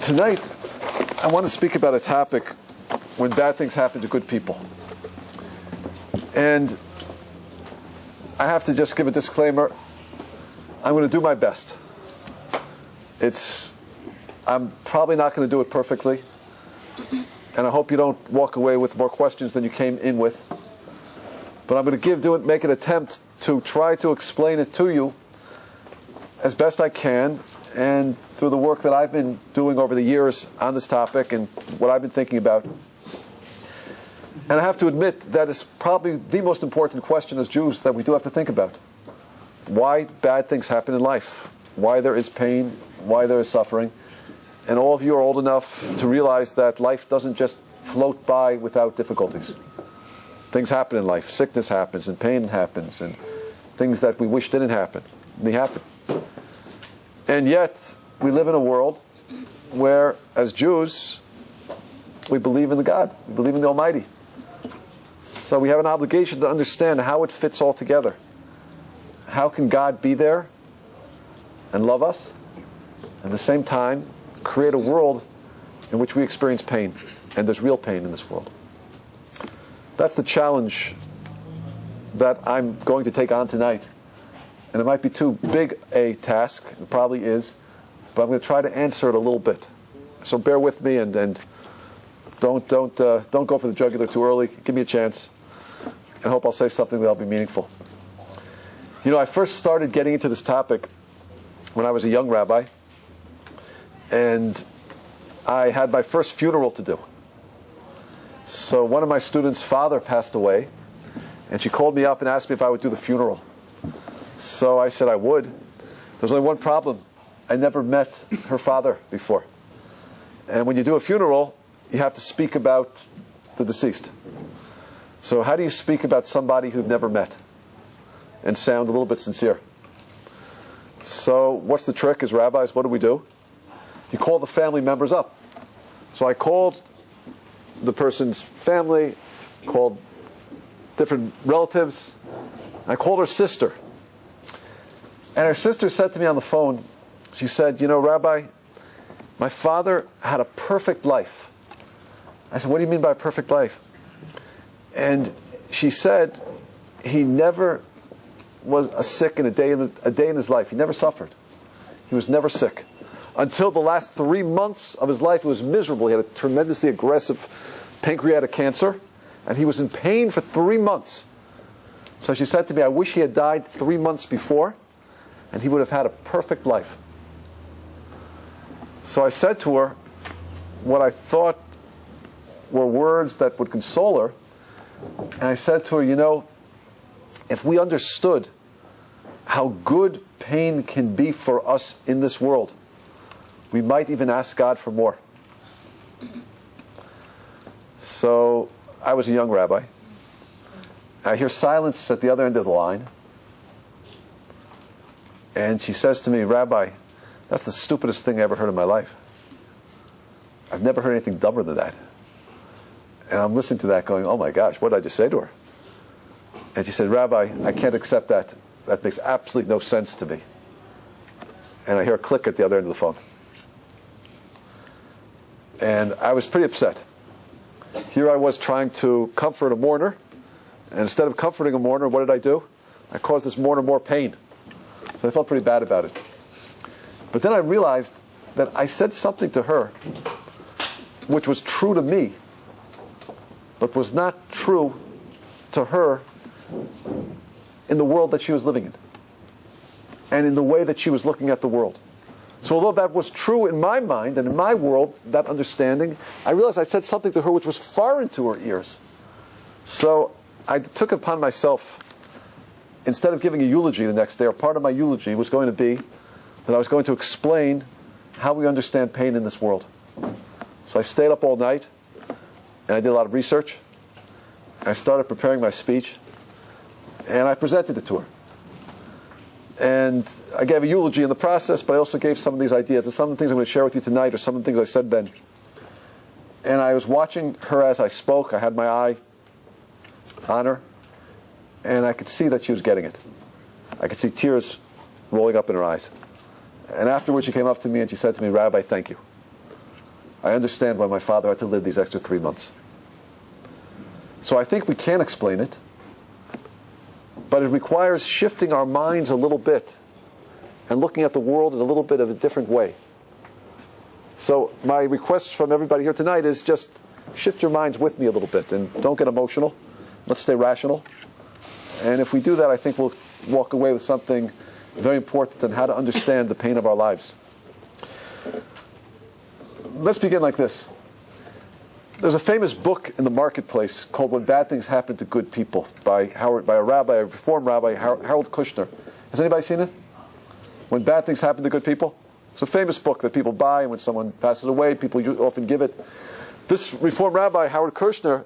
Tonight, I want to speak about a topic when bad things happen to good people. And I have to just give a disclaimer. I'm going to do my best. I'm probably not going to do it perfectly. And I hope you don't walk away with more questions than you came in with. But I'm going to make an attempt to try to explain it to you as best I can, and through the work that I've been doing over the years on this topic and what I've been thinking about. And I have to admit that it's probably the most important question as Jews that we do have to think about. Why bad things happen in life, why there is pain, why there is suffering. And all of you are old enough to realize that life doesn't just float by without difficulties. Things happen in life. Sickness happens, and pain happens, and things that we wish didn't happen. They happen. And yet, we live in a world where, as Jews, we believe in the God. We believe in the Almighty. So we have an obligation to understand how it fits all together. How can God be there and love us, and at the same time create a world in which we experience pain, and there's real pain in this world? That's the challenge that I'm going to take on tonight. And it might be too big a task, it probably is, but I'm going to try to answer it a little bit. So bear with me and don't go for the jugular too early. Give me a chance, and hope I'll say something that'll be meaningful. You know, I first started getting into this topic when I was a young rabbi, and I had my first funeral to do. So one of my students' father passed away, and she called me up and asked me if I would do the funeral. So I said I would. There's only one problem. I never met her father before. And when you do a funeral, you have to speak about the deceased. So how do you speak about somebody who've never met and sound a little bit sincere? So what's the trick as rabbis? What do? You call the family members up. So I called the person's family, called different relatives. I called her sister. And her sister said to me on the phone, she said, "You know, Rabbi, my father had a perfect life." I said, "What do you mean by a perfect life?" And she said, he never was sick in a day in his life. He never suffered. He was never sick. Until the last 3 months of his life, he was miserable. He had a tremendously aggressive pancreatic cancer, and he was in pain for 3 months. So she said to me, "I wish he had died 3 months before, and he would have had a perfect life." So I said to her what I thought were words that would console her. And I said to her, "You know, if we understood how good pain can be for us in this world, we might even ask God for more." So I was a young rabbi. I hear silence at the other end of the line. And she says to me, "Rabbi, that's the stupidest thing I ever heard in my life. I've never heard anything dumber than that." And I'm listening to that going, "Oh my gosh, what did I just say to her?" And she said, "Rabbi, I can't accept that. That makes absolutely no sense to me." And I hear a click at the other end of the phone. And I was pretty upset. Here I was trying to comfort a mourner, and instead of comforting a mourner, what did I do? I caused this mourner more pain. So I felt pretty bad about it. But then I realized that I said something to her which was true to me, but was not true to her in the world that she was living in, and in the way that she was looking at the world. So although that was true in my mind and in my world, that understanding, I realized I said something to her which was foreign to her ears. So I took it upon myself, instead of giving a eulogy the next day, or part of my eulogy was going to be that I was going to explain how we understand pain in this world. So I stayed up all night, and I did a lot of research. I started preparing my speech, and I presented it to her. And I gave a eulogy in the process, but I also gave some of these ideas. And some of the things I'm going to share with you tonight are some of the things I said then. And I was watching her as I spoke. I had my eye on her, and I could see that she was getting it. I could see tears rolling up in her eyes. And afterwards she came up to me and she said to me, "Rabbi, thank you." I understand why my father had to live these extra 3 months. So I think we can explain it, but it requires shifting our minds a little bit and looking at the world in a little bit of a different way. So my request from everybody here tonight is just shift your minds with me a little bit and don't get emotional. Let's stay rational. And if we do that, I think we'll walk away with something very important on how to understand the pain of our lives. Let's begin like this. There's a famous book in the marketplace called When Bad Things Happen to Good People by a rabbi, a Reform rabbi, Harold Kushner. Has anybody seen it? When Bad Things Happen to Good People? It's a famous book that people buy, and when someone passes away, people often give it. This Reform rabbi, Harold Kushner,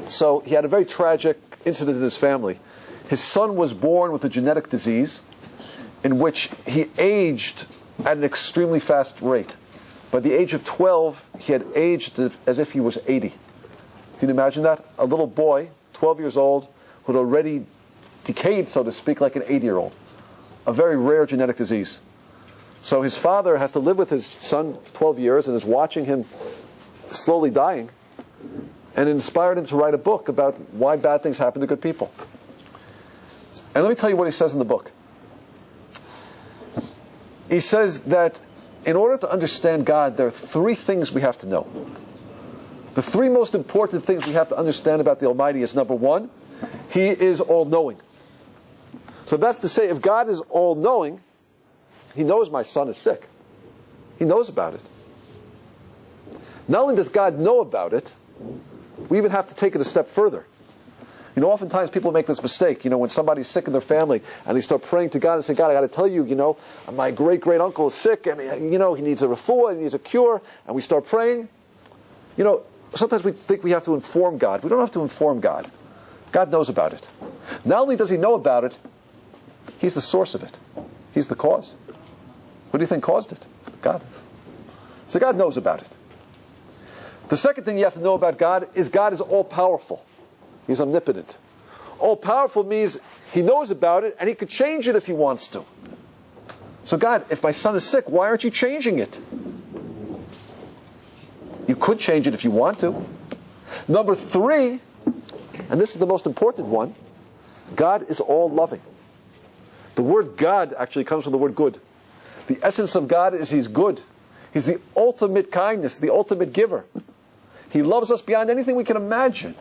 so he had a very tragic incident in his family. His son was born with a genetic disease in which he aged at an extremely fast rate. By the age of 12, he had aged as if he was 80. Can you imagine that? A little boy, 12 years old, who had already decayed, so to speak, like an 80-year-old. A very rare genetic disease. So his father has to live with his son for 12 years and is watching him slowly dying, and it inspired him to write a book about why bad things happen to good people. And let me tell you what he says in the book. He says that in order to understand God, there are 3 things we have to know. The 3 most important things we have to understand about the Almighty is, number 1, He is all-knowing. So that's to say, if God is all-knowing, He knows my son is sick. He knows about it. Not only does God know about it, we even have to take it a step further. You know, oftentimes people make this mistake, when somebody's sick in their family and they start praying to God and say, God, I got to tell you, my great-great-uncle is sick and, he needs a refuah, he needs a cure, and we start praying. Sometimes we think we have to inform God. We don't have to inform God. God knows about it. Not only does He know about it, He's the source of it. He's the cause. What do you think caused it? God. So God knows about it. The second thing you have to know about God is all-powerful. He's omnipotent. All-powerful means He knows about it and He could change it if He wants to. So God, if my son is sick, why aren't you changing it? You could change it if you want to. Number 3, and this is the most important one, God is all-loving. The word God actually comes from the word good. The essence of God is He's good. He's the ultimate kindness, the ultimate giver. He loves us beyond anything we can imagine.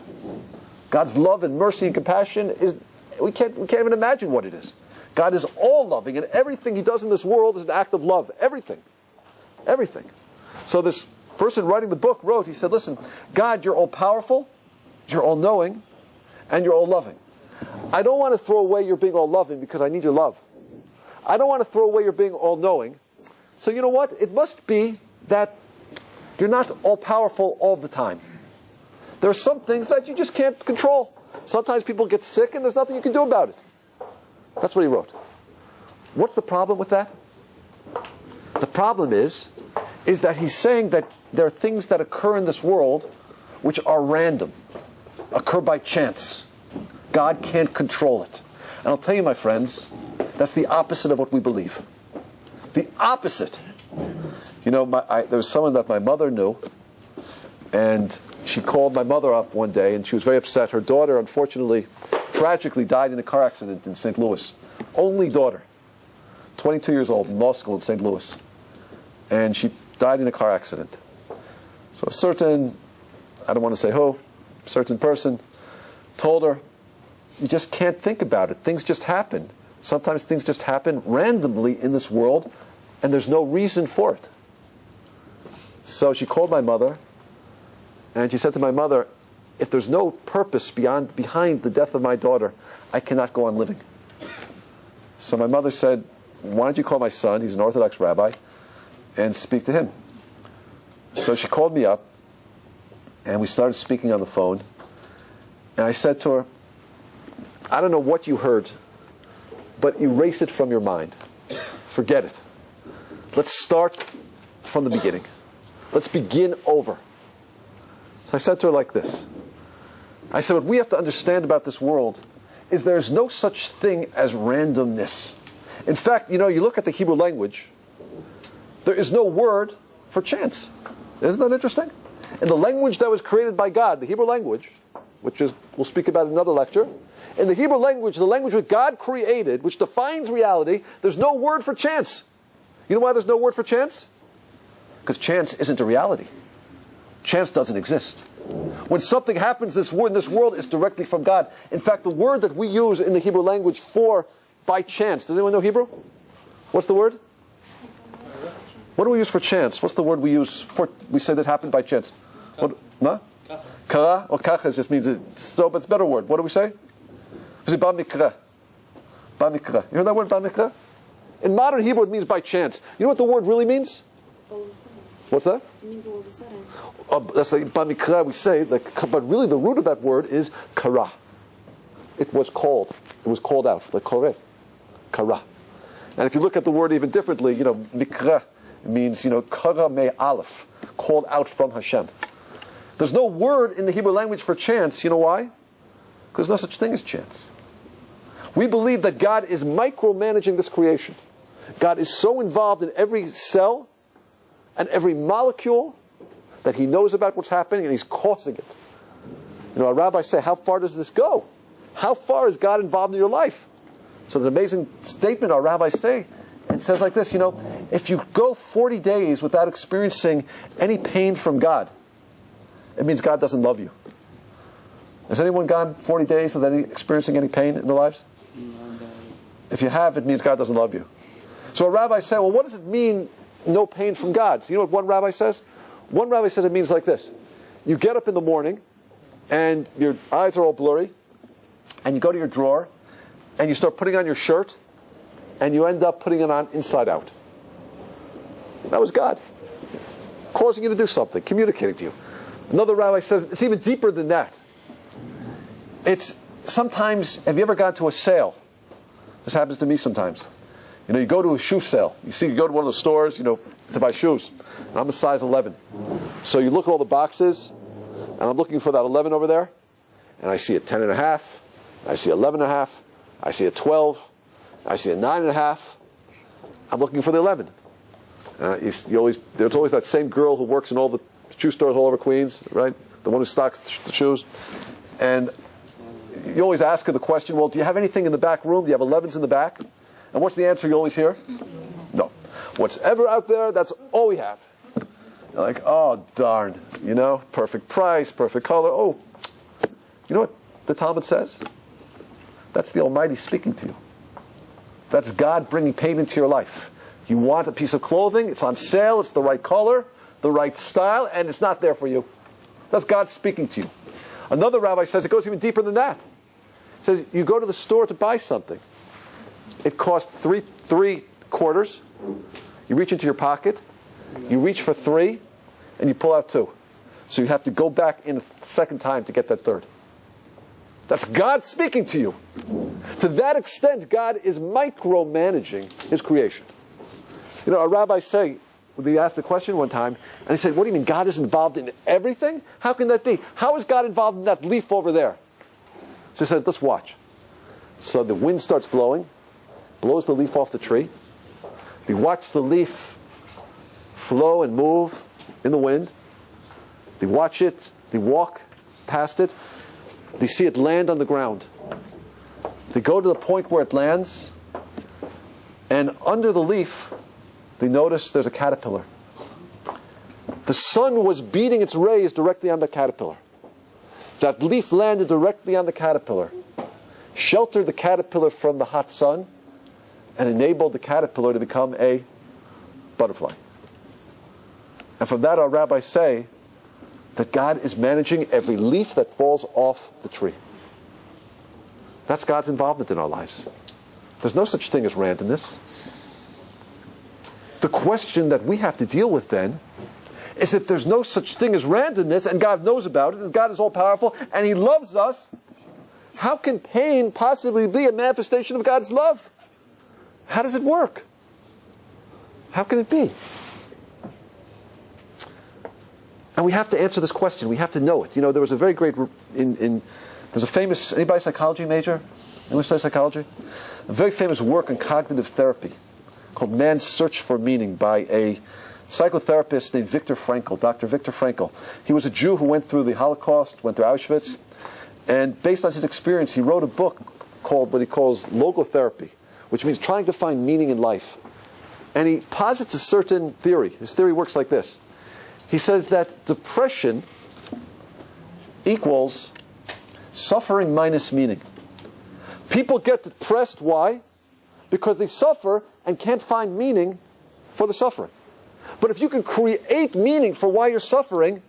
God's love and mercy and compassion we can't even imagine what it is. God is all loving, and everything He does in this world is an act of love. Everything. Everything. So this person writing the book wrote, he said, listen, God, you're all-powerful, you're all-knowing, and you're all-loving. I don't want to throw away your being all-loving because I need your love. I don't want to throw away your being all-knowing. So you know what? It must be that you're not all-powerful all the time. There are some things that you just can't control. Sometimes people get sick and there's nothing you can do about it. That's what he wrote. What's the problem with that? The problem is that he's saying that there are things that occur in this world which are random, occur by chance. God can't control it. And I'll tell you, my friends, that's the opposite of what we believe. The opposite. There was someone that my mother knew, and she called my mother up one day, and she was very upset. Her daughter, unfortunately, tragically died in a car accident in St. Louis. Only daughter. 22 years old, in law school in St. Louis. And she died in a car accident. So a certain, I don't want to say who, certain person told her, you just can't think about it. Things just happen. Sometimes things just happen randomly in this world, and there's no reason for it. So she called my mother, and she said to my mother, if there's no purpose behind the death of my daughter, I cannot go on living. So my mother said, why don't you call my son, he's an Orthodox rabbi, and speak to him. So she called me up, and we started speaking on the phone, and I said to her, I don't know what you heard, but erase it from your mind. Forget it. Let's start from the beginning. Let's begin over. So I said to her like this. I said, what we have to understand about this world is there's no such thing as randomness. In fact, you look at the Hebrew language, there is no word for chance. Isn't that interesting? In the language that was created by God, the Hebrew language, which is we'll speak about in another lecture, in the Hebrew language, the language that God created, which defines reality, there's no word for chance. You know why there's no word for chance? Because chance isn't a reality. Chance doesn't exist. When something happens in this world, it's directly from God. In fact, the word that we use in the Hebrew language for by chance, does anyone know Hebrew? What's the word? What do we use for chance? What's the word we use for, we say that happened by chance? What, no? Kara or kacha just means but it's a better word. What do we say? We say ba mikra. Ba mikra. You heard that word, ba mikra? In modern Hebrew, it means by chance. You know what the word really means? What's that? It means all of a sudden. That's like ba mikra, we say, but really the root of that word is kara. It was called. It was called out. Like kore. Kara. And if you look at the word even differently, mikra means, kara me aleph, called out from Hashem. There's no word in the Hebrew language for chance. You know why? Because there's no such thing as chance. We believe that God is micromanaging this creation. God is so involved in every cell and every molecule that He knows about what's happening and He's causing it. Our rabbis say, how far does this go? How far is God involved in your life? So there's an amazing statement our rabbis say. It says like this, if you go 40 days without experiencing any pain from God, it means God doesn't love you. Has anyone gone 40 days without experiencing any pain in their lives? If you have, it means God doesn't love you. So a rabbi said, well, what does it mean, no pain from God? So you know what one rabbi says? One rabbi says it means like this. You get up in the morning, and your eyes are all blurry, and you go to your drawer, and you start putting on your shirt, and you end up putting it on inside out. That was God causing you to do something, communicating to you. Another rabbi says it's even deeper than that. It's sometimes, have you ever gone to a sale? This happens to me sometimes. You go to a shoe sale. You go to one of those stores, to buy shoes. And I'm a size 11. So you look at all the boxes, and I'm looking for that 11 over there, and I see a 10 and a half, I see 11 and a half, I see a 12, I see a 9 and a half. I'm looking for the 11. There's always that same girl who works in all the shoe stores all over Queens, right? The one who stocks the shoes. And you always ask her the question, well, do you have anything in the back room? Do you have 11s in the back? And what's the answer you always hear? No. Whatever out there, that's all we have. You're like, oh, darn. Perfect price, perfect color. Oh, you know what the Talmud says? That's the Almighty speaking to you. That's God bringing pain into your life. You want a piece of clothing, it's on sale, it's the right color, the right style, and it's not there for you. That's God speaking to you. Another rabbi says it goes even deeper than that. He says you go to the store to buy something. It costs three quarters. You reach into your pocket, you reach for 3, and you pull out 2. So you have to go back in a second time to get that third. That's God speaking to you. To that extent, God is micromanaging His creation. A rabbi say, they asked a question one time, and he said, what do you mean, God is involved in everything? How can that be? How is God involved in that leaf over there? So he said, let's watch. So the wind starts blowing, blows the leaf off the tree. They watch the leaf flow and move in the wind. They watch it, they walk past it. They see it land on the ground. They go to the point where it lands, and under the leaf, they notice there's a caterpillar. The sun was beating its rays directly on the caterpillar. That leaf landed directly on the caterpillar, sheltered the caterpillar from the hot sun, and enabled the caterpillar to become a butterfly. And from that, our rabbis say that God is managing every leaf that falls off the tree. That's God's involvement in our lives. There's no such thing as randomness. The question that we have to deal with then is that there's no such thing as randomness, and God knows about it, and God is all-powerful, and He loves us. How can pain possibly be a manifestation of God's love? How does it work? How can it be? And we have to answer this question. We have to know it. There was a very great, there's a famous, anybody psychology major? Anyone study psychology? A very famous work on cognitive therapy called Man's Search for Meaning by a psychotherapist named Viktor Frankl, Dr. Viktor Frankl. He was a Jew who went through the Holocaust, went through Auschwitz, and based on his experience, he wrote a book called what he calls logotherapy, which means trying to find meaning in life. And he posits a certain theory. His theory works like this. He says that depression equals suffering minus meaning. People get depressed, why? Because they suffer and can't find meaning for the suffering. But if you can create meaning for why you're suffering,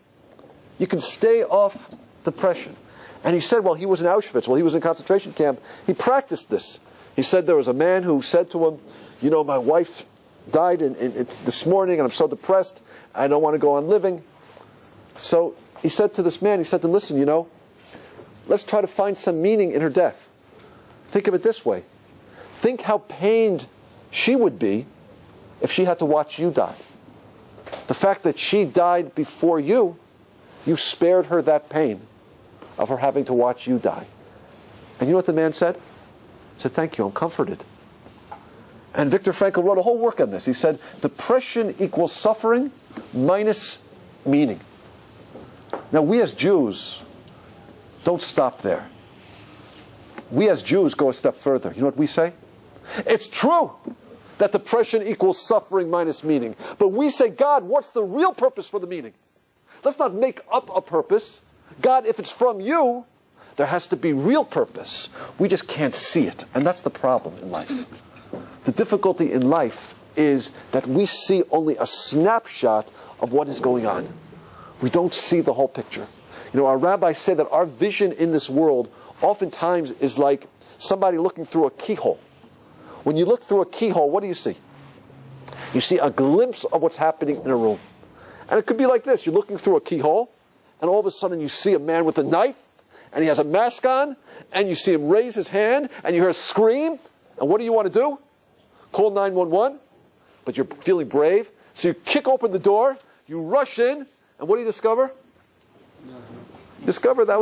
you can stay off depression. And he said, well, he was in Auschwitz, while he was in a concentration camp, he practiced this. He said there was a man who said to him, you know, my wife died this morning and I'm so depressed, I don't want to go on living. So he said to this man, he said to him, listen, you know, let's try to find some meaning in her death. Think of it this way. Think how pained she would be if she had to watch you die. The fact that she died before you spared her that pain of her having to watch you die. And you know what the man said? He said, thank you, I'm comforted. And Viktor Frankl wrote a whole work on this. He said, depression equals suffering minus meaning. Now, we as Jews don't stop there. We as Jews go a step further. You know what we say? It's true that depression equals suffering minus meaning. But we say, God, what's the real purpose for the meaning? Let's not make up a purpose. God, if it's from you, there has to be real purpose. We just can't see it. And that's the problem in life. The difficulty in life is that we see only a snapshot of what is going on. We don't see the whole picture. You know, our rabbis say that our vision in this world oftentimes is like somebody looking through a keyhole. When you look through a keyhole, what do you see? You see a glimpse of what's happening in a room. And it could be like this. You're looking through a keyhole, and all of a sudden you see a man with a knife, and he has a mask on, and you see him raise his hand, and you hear a scream, and what do you want to do? Call 911, but you're feeling brave. So you kick open the door, you rush in, and what do you discover? Discover it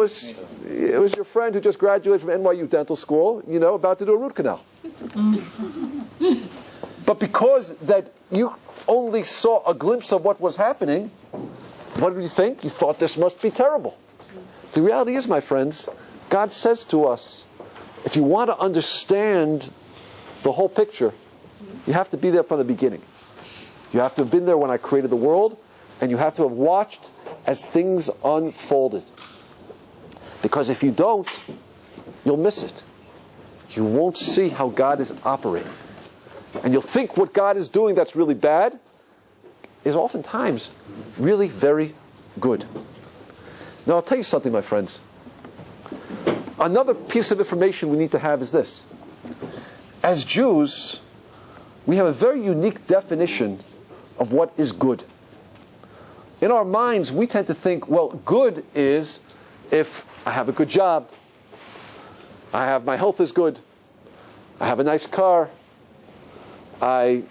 was your friend who just graduated from NYU dental school, you know, about to do a root canal. But because that you only saw a glimpse of what was happening, what did you think? You thought this must be terrible. The reality is, my friends, God says to us, if you want to understand the whole picture, you have to be there from the beginning. You have to have been there when I created the world, and you have to have watched as things unfolded. Because if you don't, you'll miss it. You won't see how God is operating. And you'll think what God is doing that's really bad is oftentimes really very good. Now, I'll tell you something, my friends. Another piece of information we need to have is this. As Jews, we have a very unique definition of what is good. In our minds, we tend to think, well, good is if I have a good job, my health is good, I have a nice car, I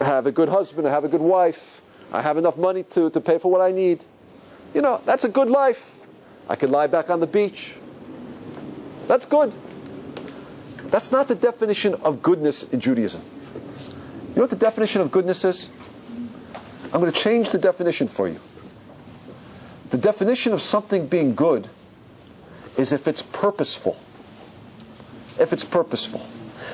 have a good husband, I have a good wife, I have enough money to pay for what I need. You know, that's a good life. I can lie back on the beach. That's good. That's not the definition of goodness in Judaism. You know what the definition of goodness is? I'm going to change the definition for you. The definition of something being good is if it's purposeful. If it's purposeful.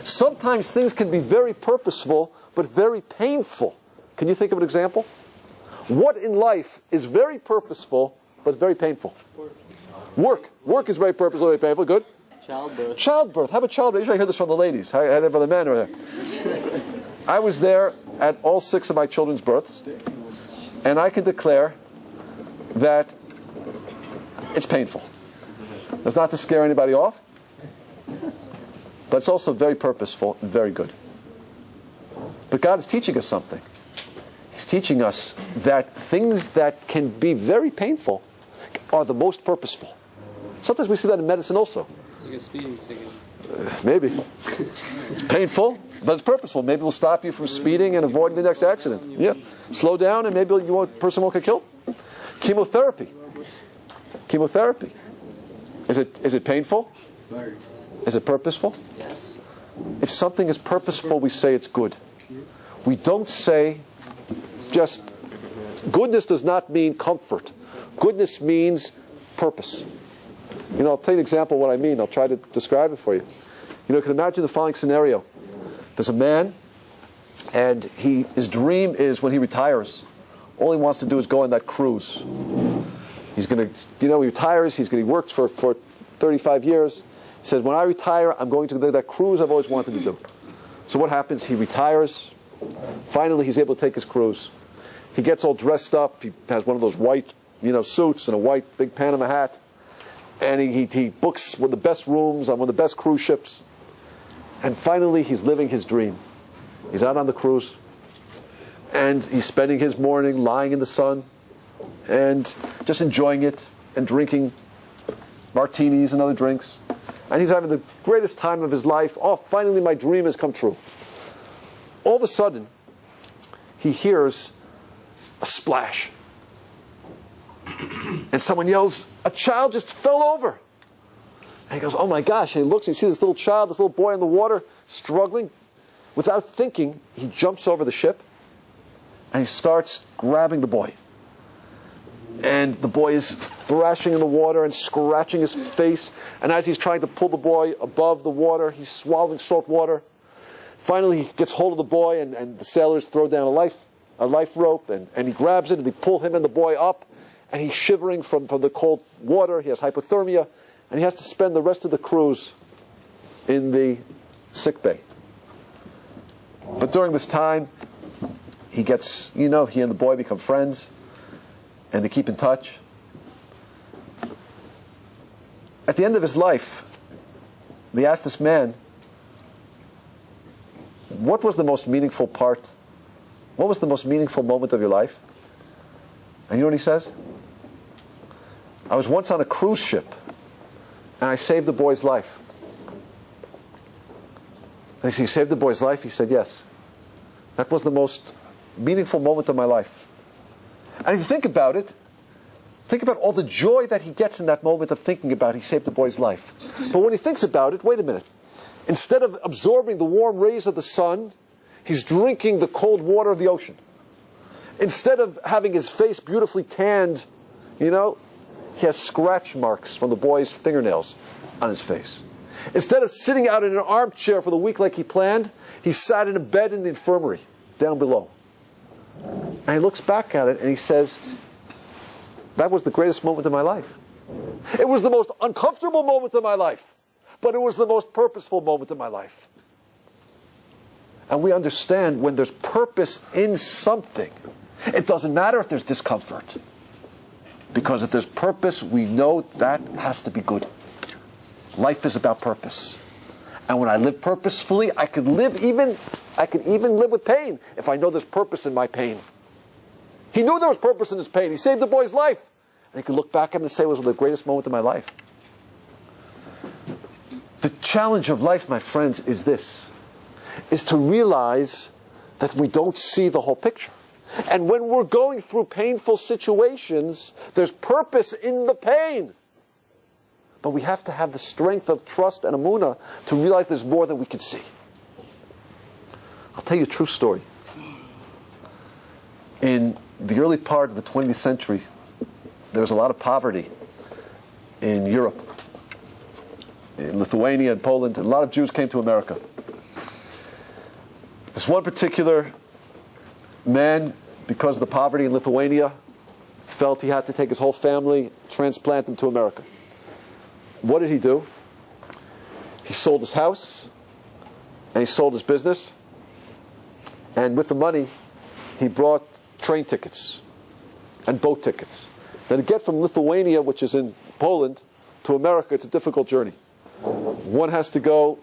Sometimes things can be very purposeful, but very painful. Can you think of an example? What in life is very purposeful, but very painful? Work. Work is very purposeful, very painful. Good. Childbirth. Childbirth. How about childbirth? Usually I hear this from the ladies. I had it from the men over there. I was there at all 6 of my children's births, and I can declare that it's painful. It's not to scare anybody off, but it's also very purposeful and very good. But God is teaching us something. He's teaching us that things that can be very painful are the most purposeful. Sometimes we see that in medicine also. Like a speeding ticket. Maybe. It's painful, but it's purposeful. Maybe it will stop you from speeding and avoiding the next accident. Yeah. Slow down and maybe a person won't get killed. Chemotherapy. Chemotherapy. Is it painful? Very. Is it purposeful? Yes. If something is purposeful, we say it's good. We don't say just Goodness does not mean comfort. Goodness means purpose. I'll tell you an example of what I mean. I'll try to describe it for you. You can imagine the following scenario. There's a man, and his dream is when he retires, all he wants to do is go on that cruise. He's going to, he retires, he works for 35 years. He says, when I retire, I'm going to do that cruise I've always wanted to do. So what happens? He retires. Finally, he's able to take his cruise. He gets all dressed up. He has one of those white, suits and a white big Panama hat. And he books one of the best rooms on one of the best cruise ships. And finally, he's living his dream. He's out on the cruise. And he's spending his morning lying in the sun and just enjoying it and drinking martinis and other drinks. And he's having the greatest time of his life. Oh, finally my dream has come true. All of a sudden, he hears a splash. And someone yells, "A child just fell over." And he goes, "Oh my gosh." And he looks and he sees this little child, this little boy in the water, struggling. Without thinking, he jumps over the ship and he starts grabbing the boy. And the boy is thrashing in the water and scratching his face. And as he's trying to pull the boy above the water, he's swallowing salt water. Finally, he gets hold of the boy, and the sailors throw down a life rope, and he grabs it, and they pull him and the boy up. And he's shivering from the cold water. He has hypothermia. And he has to spend the rest of the cruise in the sick bay. But during this time, he and the boy become friends. And they keep in touch. At the end of his life, they asked this man, what was the most meaningful part? What was the most meaningful moment of your life? And you know what he says? I was once on a cruise ship, and I saved the boy's life. They said, "You saved the boy's life?" He said, "Yes. That was the most meaningful moment of my life." And if you think about it, think about all the joy that he gets in that moment of thinking about he saved the boy's life. But when he thinks about it, wait a minute. Instead of absorbing the warm rays of the sun, he's drinking the cold water of the ocean. Instead of having his face beautifully tanned, he has scratch marks from the boy's fingernails on his face. Instead of sitting out in an armchair for the week like he planned, he sat in a bed in the infirmary down below. And he looks back at it and he says, that was the greatest moment of my life. It was the most uncomfortable moment of my life, but it was the most purposeful moment of my life. And we understand when there's purpose in something, it doesn't matter if there's discomfort. Because if there's purpose, we know that has to be good. Life is about purpose. And when I live purposefully, I could even live with pain if I know there's purpose in my pain. He knew there was purpose in his pain. He saved the boy's life. And he could look back at it and say it was the greatest moment of my life. The challenge of life, my friends, is this. Is to realize that we don't see the whole picture. And when we're going through painful situations, there's purpose in the pain. But we have to have the strength of trust and emunah to realize there's more than we can see. I'll tell you a true story. In the early part of the 20th century, there was a lot of poverty in Europe, in Lithuania and Poland, and a lot of Jews came to America. This one particular man, because of the poverty in Lithuania, felt he had to take his whole family, transplant them to America. What did he do? He sold his house, and he sold his business, and with the money, he brought train tickets and boat tickets. Now to get from Lithuania, which is in Poland, to America, it's a difficult journey. One has to go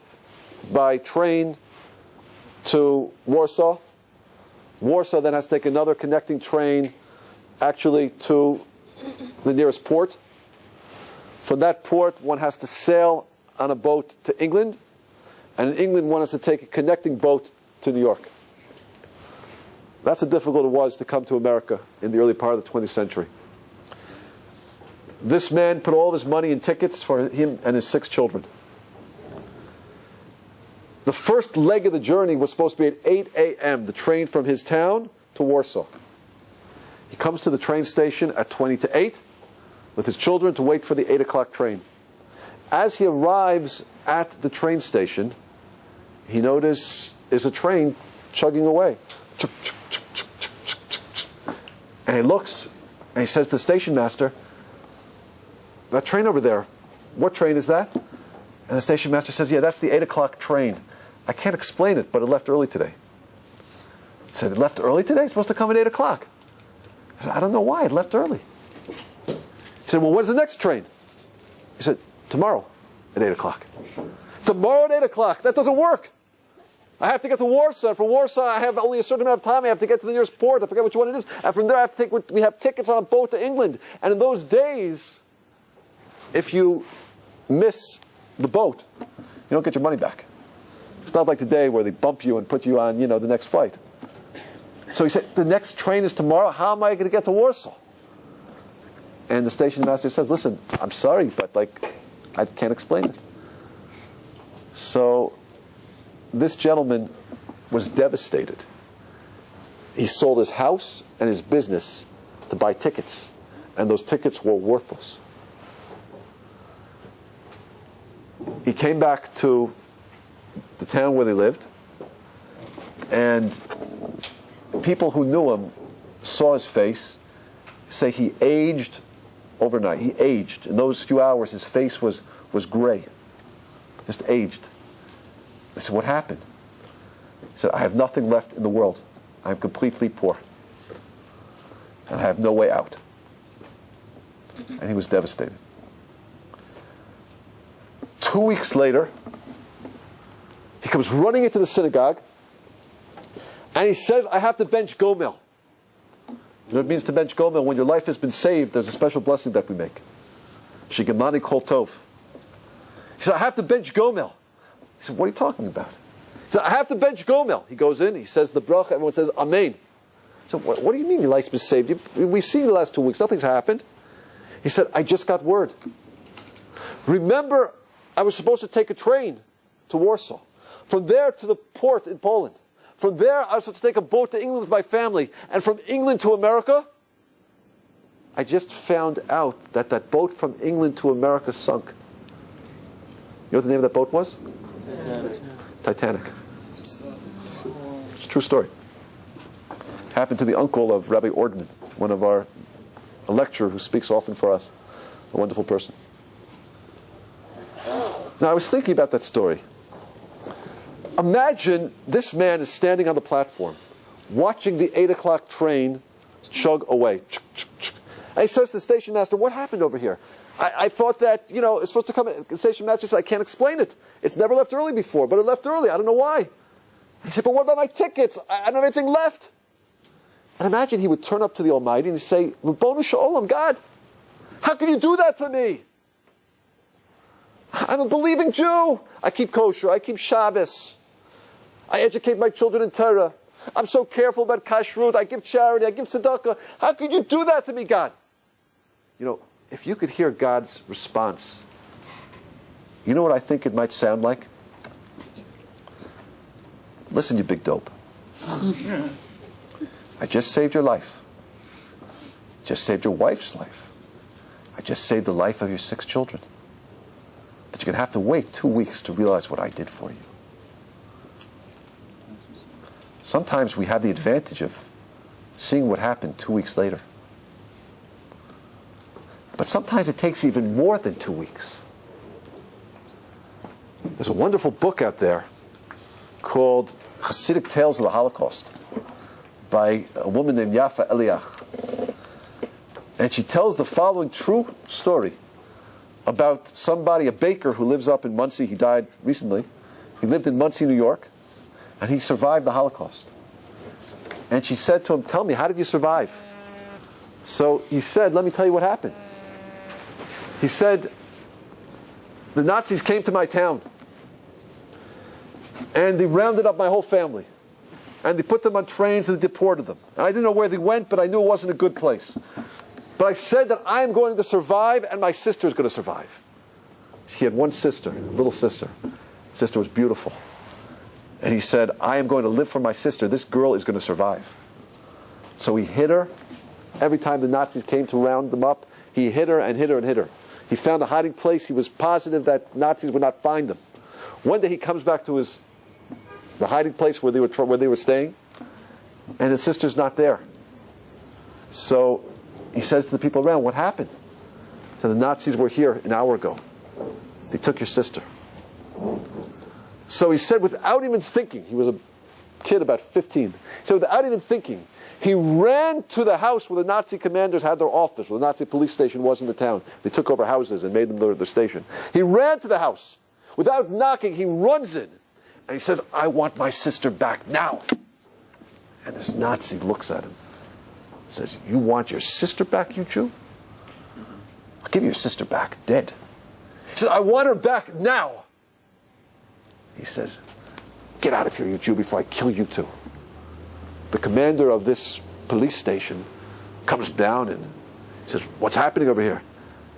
by train to Warsaw. Warsaw then has to take another connecting train actually to the nearest port. From that port, one has to sail on a boat to England. And in England, one has to take a connecting boat to New York. That's how difficult it was to come to America in the early part of the 20th century. This man put all his money in tickets for him and his 6 children. The first leg of the journey was supposed to be at 8 a.m., the train from his town to Warsaw. He comes to the train station at 20 to 8 with his children to wait for the 8 o'clock train. As he arrives at the train station, he notices is a train chugging away. And he looks and he says to the station master, that train over there, what train is that? And the station master says, yeah, that's the 8 o'clock train. I can't explain it, but it left early today. He said, it left early today? It's supposed to come at 8 o'clock. I said, I don't know why, it left early. He said, well, when's the next train? He said, tomorrow at 8 o'clock. Tomorrow at 8 o'clock? That doesn't work. I have to get to Warsaw. From Warsaw, I have only a certain amount of time. I have to get to the nearest port. I forget which one it is. And from there, I have to take. We have tickets on a boat to England. And in those days, if you miss the boat, you don't get your money back. It's not like today where they bump you and put you on, the next flight. So he said, the next train is tomorrow. How am I going to get to Warsaw? And the station master says, listen, I'm sorry, but I can't explain it. So this gentleman was devastated. He sold his house and his business to buy tickets, and those tickets were worthless. He came back to the town where they lived, and people who knew him saw his face, say he aged overnight. He aged. In those few hours, his face was gray, just aged. I said, what happened? He said, I have nothing left in the world. I am completely poor. And I have no way out. And he was devastated. 2 weeks later, he comes running into the synagogue, and he says, I have to bench gomel. You know what it means to bench gomel? When your life has been saved, there's a special blessing that we make. Shigamani kol tov. He said, I have to bench gomel. He said, what are you talking about? He said, I have to bench gomel. He goes in, he says the bracha, everyone says, Amen. So what do you mean your life's been saved? We've seen you the last 2 weeks, nothing's happened. He said, I just got word. Remember, I was supposed to take a train to Warsaw. From there to the port in Poland. From there, I was supposed to take a boat to England with my family. And from England to America, I just found out that that boat from England to America sunk. You know what the name of that boat was? Titanic. It's a true story. Happened to the uncle of Rabbi Ordman, a lecturer who speaks often for us. A wonderful person. Now, I was thinking about that story. Imagine this man is standing on the platform, watching the 8 o'clock train chug away. And he says to the station master, what happened over here? I thought that, it's supposed to come. The station master said, I can't explain it. It's never left early before, but it left early. I don't know why. He said, but what about my tickets? I don't have anything left. And imagine he would turn up to the Almighty and say, Rabbonu Shalom, God, how can you do that to me? I'm a believing Jew. I keep kosher. I keep Shabbos. I educate my children in Torah. I'm so careful about kashrut. I give charity. I give tzedakah. How could you do that to me, God? If you could hear God's response, you know what I think it might sound like? Listen, you big dope. I just saved your life. Just saved your wife's life. I just saved the life of your 6 children. But you're going to have to wait 2 weeks to realize what I did for you. Sometimes we have the advantage of seeing what happened 2 weeks later. But sometimes it takes even more than 2 weeks. There's a wonderful book out there called Hasidic Tales of the Holocaust by a woman named Yafa Eliach. And she tells the following true story about somebody, a baker who lives up in Muncie. He died recently. He lived in Muncie, New York, and he survived the Holocaust. And she said to him, tell me, how did you survive? So he said, let me tell you what happened. He said, the Nazis came to my town, and they rounded up my whole family, and they put them on trains and they deported them. And I didn't know where they went, but I knew it wasn't a good place. But I said that I am going to survive, and my sister is going to survive. He had one sister, little sister. Sister was beautiful. And he said, I am going to live for my sister. This girl is going to survive. So he hid her Every time the Nazis came to round them up, he hit her and hit her and hit her. He found a hiding place. He was positive that Nazis would not find him. One day he comes back to the hiding place where they were staying, and his sister's not there. So he says to the people around, what happened? So the Nazis were here an hour ago. They took your sister. So he said, without even thinking, he was a kid about 15. So without even thinking, he ran to the house where the Nazi commanders had their office, where the Nazi police station was in the town. They took over houses and made them their station. He ran to the house. Without knocking, he runs in. And he says, I want my sister back now. And this Nazi looks at him. Says, you want your sister back, you Jew? I'll give you your sister back, dead. He says, I want her back now. He says, get out of here, you Jew, before I kill you too. The commander of this police station comes down and says, what's happening over here?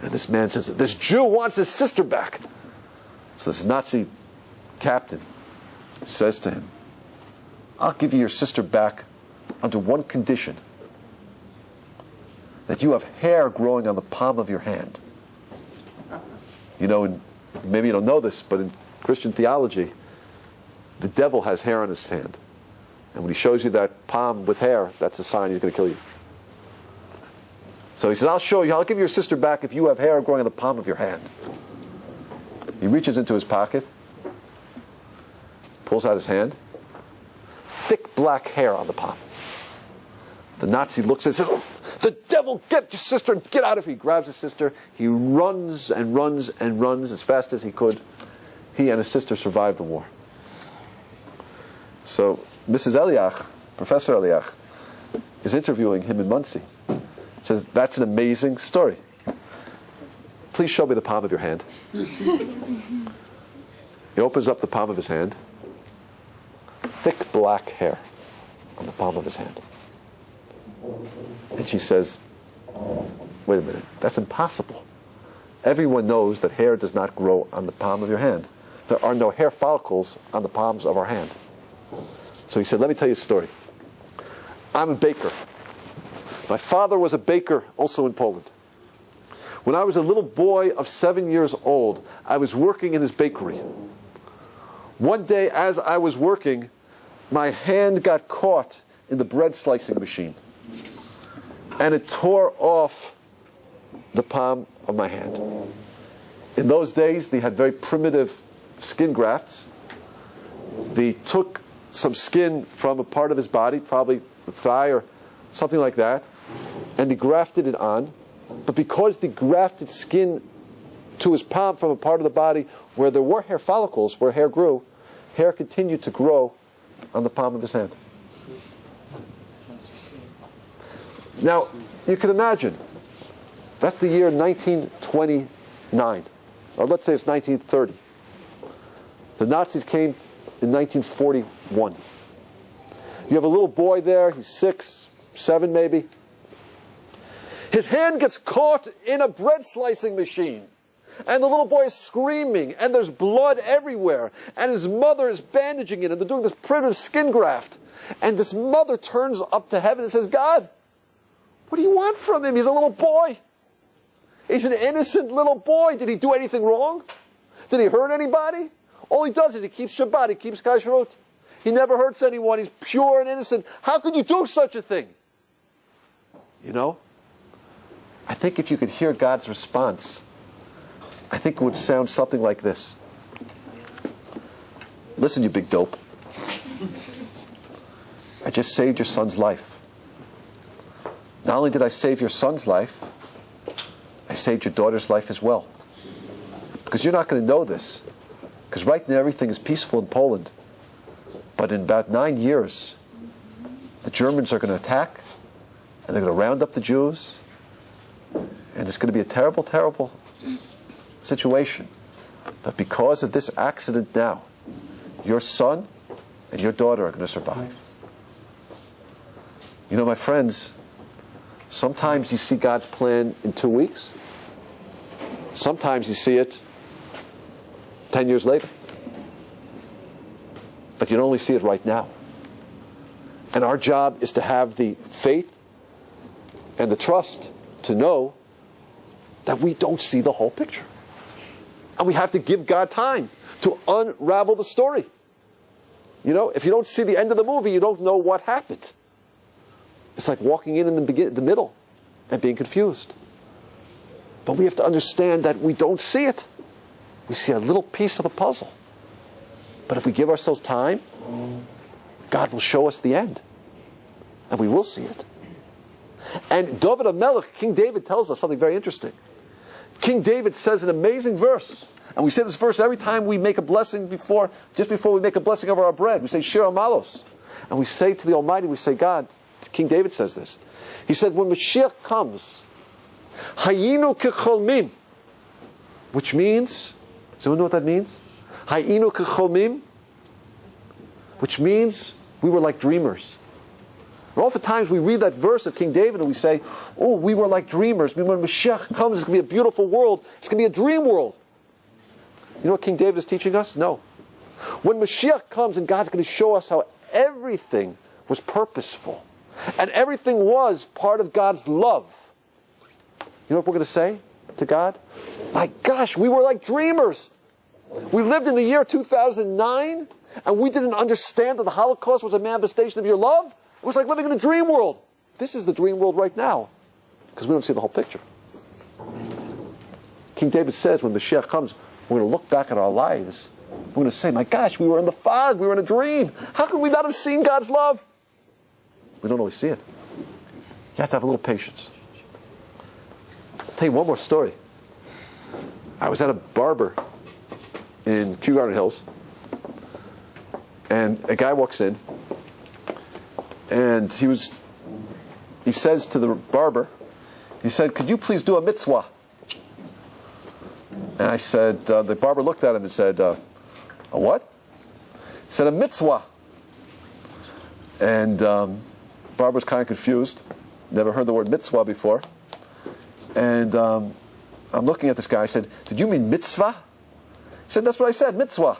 And this man says, this Jew wants his sister back. So this Nazi captain says to him, I'll give you your sister back under one condition, that you have hair growing on the palm of your hand. You know, and maybe you don't know this, but in Christian theology, the devil has hair on his hand. And when he shows you that palm with hair, that's a sign he's going to kill you. So he says, I'll show you, I'll give you your sister back if you have hair growing on the palm of your hand. He reaches into his pocket, pulls out his hand, thick black hair on the palm. The Nazi looks and says, oh, the devil, get your sister and get out of here. He grabs his sister. He runs and runs and runs as fast as he could. He and his sister survived the war. So Mrs. Eliach, Professor Eliach, is interviewing him in Muncie. Says, that's an amazing story. Please show me the palm of your hand. He opens up the palm of his hand. Thick black hair on the palm of his hand. And she says, wait a minute, that's impossible. Everyone knows that hair does not grow on the palm of your hand. There are no hair follicles on the palms of our hand. So he said, let me tell you a story. I'm a baker. My father was a baker also in Poland. When I was a little boy of 7 years old, I was working in his bakery. One day as I was working, my hand got caught in the bread slicing machine. And it tore off the palm of my hand. In those days, they had very primitive skin grafts. They took some skin from a part of his body, probably the thigh or something like that, and they grafted it on. But because they grafted skin to his palm from a part of the body where there were hair follicles, where hair grew, hair continued to grow on the palm of his hand. Now, you can imagine, that's the year 1929. Or let's say it's 1930. The Nazis came in 1941. You have a little boy there, he's 6, 7 maybe. His hand gets caught in a bread slicing machine. And the little boy is screaming, and there's blood everywhere. And his mother is bandaging it, and they're doing this primitive skin graft. And this mother turns up to heaven and says, God, what do you want from him? He's a little boy. He's an innocent little boy. Did he do anything wrong? Did he hurt anybody? All he does is he keeps Shabbat, he keeps Kashrut. He never hurts anyone. He's pure and innocent. How could you do such a thing? You know, I think if you could hear God's response, I think it would sound something like this. Listen, you big dope. I just saved your son's life. Not only did I save your son's life, I saved your daughter's life as well. Because you're not going to know this. Because right now everything is peaceful in Poland. But in about 9 years, the Germans are going to attack, and they're going to round up the Jews, and it's going to be a terrible, terrible situation. But because of this accident now, your son and your daughter are going to survive. You know, my friends, sometimes you see God's plan in 2 weeks. Sometimes you see it 10 years later. But you don't only see it right now. And our job is to have the faith and the trust to know that we don't see the whole picture. And we have to give God time to unravel the story. If you don't see the end of the movie, you don't know what happened. It's like walking in the middle and being confused. But we have to understand that we don't see it. We see a little piece of the puzzle. But if we give ourselves time, God will show us the end. And we will see it. And David HaMelech, King David, tells us something very interesting. King David says an amazing verse. And we say this verse every time we make a blessing just before we make a blessing over our bread. We say, Shir Amalos. And we say to the Almighty, we say, God, King David says this. He said, when Mashiach comes, Hayinu kecholmim, which means, does anyone know what that means? Hayinu kecholmim, which means we were like dreamers. And oftentimes we read that verse of King David and we say, oh, we were like dreamers. When Mashiach comes, it's going to be a beautiful world. It's going to be a dream world. You know what King David is teaching us? No. When Mashiach comes and God's going to show us how everything was purposeful and everything was part of God's love, you know what we're going to say to God? My gosh, we were like dreamers. We lived in the year 2009 and we didn't understand that the Holocaust was a manifestation of your love. It was like living in a dream world. This is the dream world right now because we don't see the whole picture. King David says when Mashiach comes, we're going to look back at our lives. We're going to say, my gosh, we were in the fog. We were in a dream. How could we not have seen God's love? We don't always see it. You have to have a little patience. I'll tell you one more story. I was at a barber in Kew Garden Hills, and a guy walks in, and he says to the barber, he said, could you please do a mitzvah? And I said, the barber looked at him and said, a what? He said, a mitzvah. And barber's kind of confused. Never heard the word mitzvah before. And I'm looking at this guy. I said, did you mean mitzvah? He said, that's what I said, mitzvah.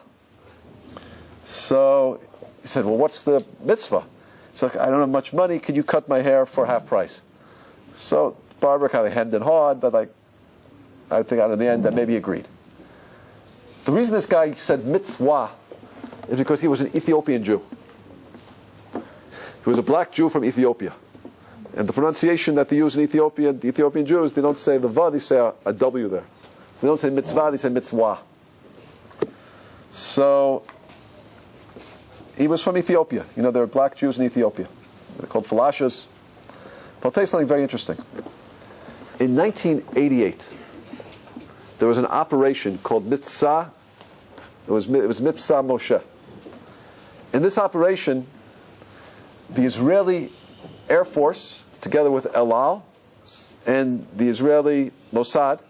So he said, well, what's the mitzvah? He said, I don't have much money. Could you cut my hair for half price? So the barber kind of hemmed and hawed, but I think in the end that maybe he agreed. The reason this guy said mitzvah is because he was an Ethiopian Jew. He was a black Jew from Ethiopia. And the pronunciation that they use in Ethiopia, the Ethiopian Jews, they don't say the va, they say a W there. They don't say mitzvah, they say mitzvah. So he was from Ethiopia. You know, there are black Jews in Ethiopia. They're called falashas. But I'll tell you something very interesting. In 1988, there was an operation called Mitzvah. It was Mitzvah Moshe. In this operation, the Israeli Air Force, together with El Al and the Israeli Mossad,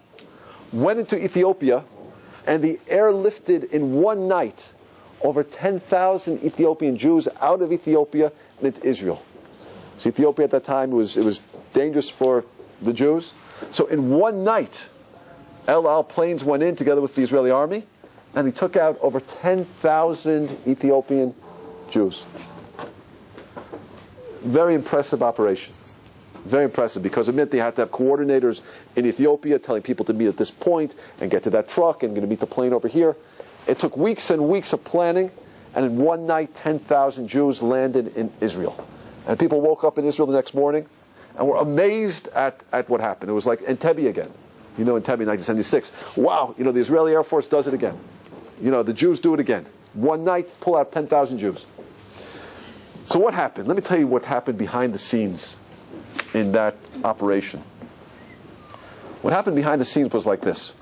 went into Ethiopia, and the airlifted in one night over 10,000 Ethiopian Jews out of Ethiopia and into Israel. So Ethiopia at that time, it was dangerous for the Jews. So in one night, El Al planes went in together with the Israeli army, and they took out over 10,000 Ethiopian Jews. Very impressive operation. Very impressive, because it meant they had to have coordinators in Ethiopia telling people to meet at this point and get to that truck and going to meet the plane over here. It took weeks and weeks of planning, and in one night 10,000 Jews landed in Israel. And people woke up in Israel the next morning and were amazed at what happened. It was like Entebbe again. You know, Entebbe in 1976. Wow, the Israeli Air Force does it again. The Jews do it again. One night, pull out 10,000 Jews. So what happened? Let me tell you what happened behind the scenes in that operation. What happened behind the scenes was like this.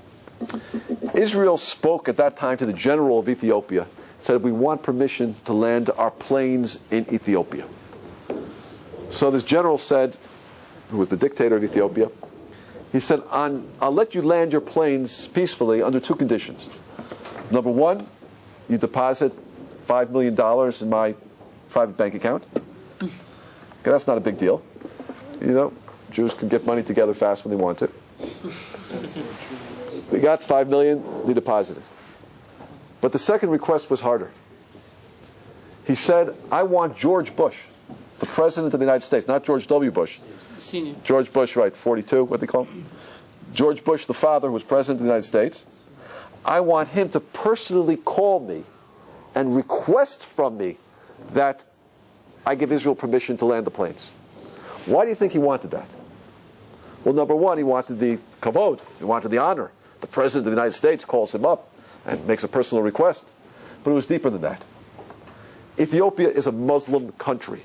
Israel spoke at that time to the general of Ethiopia, said, we want permission to land our planes in Ethiopia. So this general said, who was the dictator of Ethiopia, he said, I'll let you land your planes peacefully under two conditions. Number one, you deposit $5 million in my private bank account. Okay, that's not a big deal. Jews can get money together fast when they want to. They got $5 million, they deposited. But the second request was harder. He said, I want George Bush the President of the United States, not George W. Bush. Senior. George Bush, right, 42, what they call him? George Bush, the father, who was President of the United States. I want him to personally call me and request from me that I give Israel permission to land the planes. Why do you think he wanted that? Well, number one, he wanted the kavod. He wanted the honor. The President of the United States calls him up and makes a personal request. But it was deeper than that. Ethiopia is a Muslim country.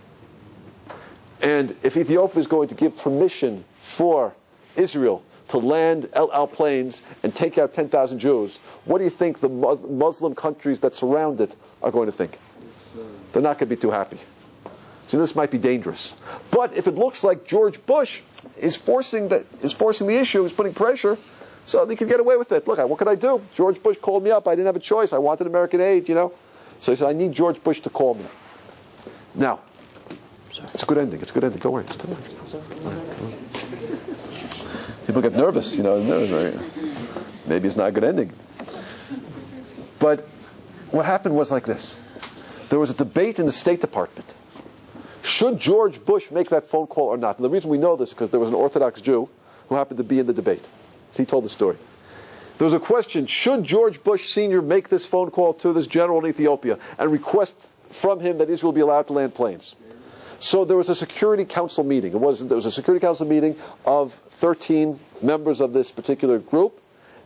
And if Ethiopia is going to give permission for Israel to land El Al planes and take out 10,000 Jews, what do you think the Muslim countries that surround it are going to think? They're not going to be too happy. So this might be dangerous. But if it looks like George Bush is forcing the issue, is putting pressure, so they can get away with it. Look, what could I do? George Bush called me up. I didn't have a choice. I wanted American aid, So he said, I need George Bush to call me. Now, it's a good ending. It's a good ending. Don't worry. It's a good ending. People get nervous, Maybe it's not a good ending. But what happened was like this. There was a debate in the State Department. Should George Bush make that phone call or not? And the reason we know this is because there was an Orthodox Jew who happened to be in the debate. So he told the story. There was a question, should George Bush Sr. make this phone call to this general in Ethiopia and request from him that Israel be allowed to land planes? So there was a Security Council meeting. There was a Security Council meeting of 13 members of this particular group,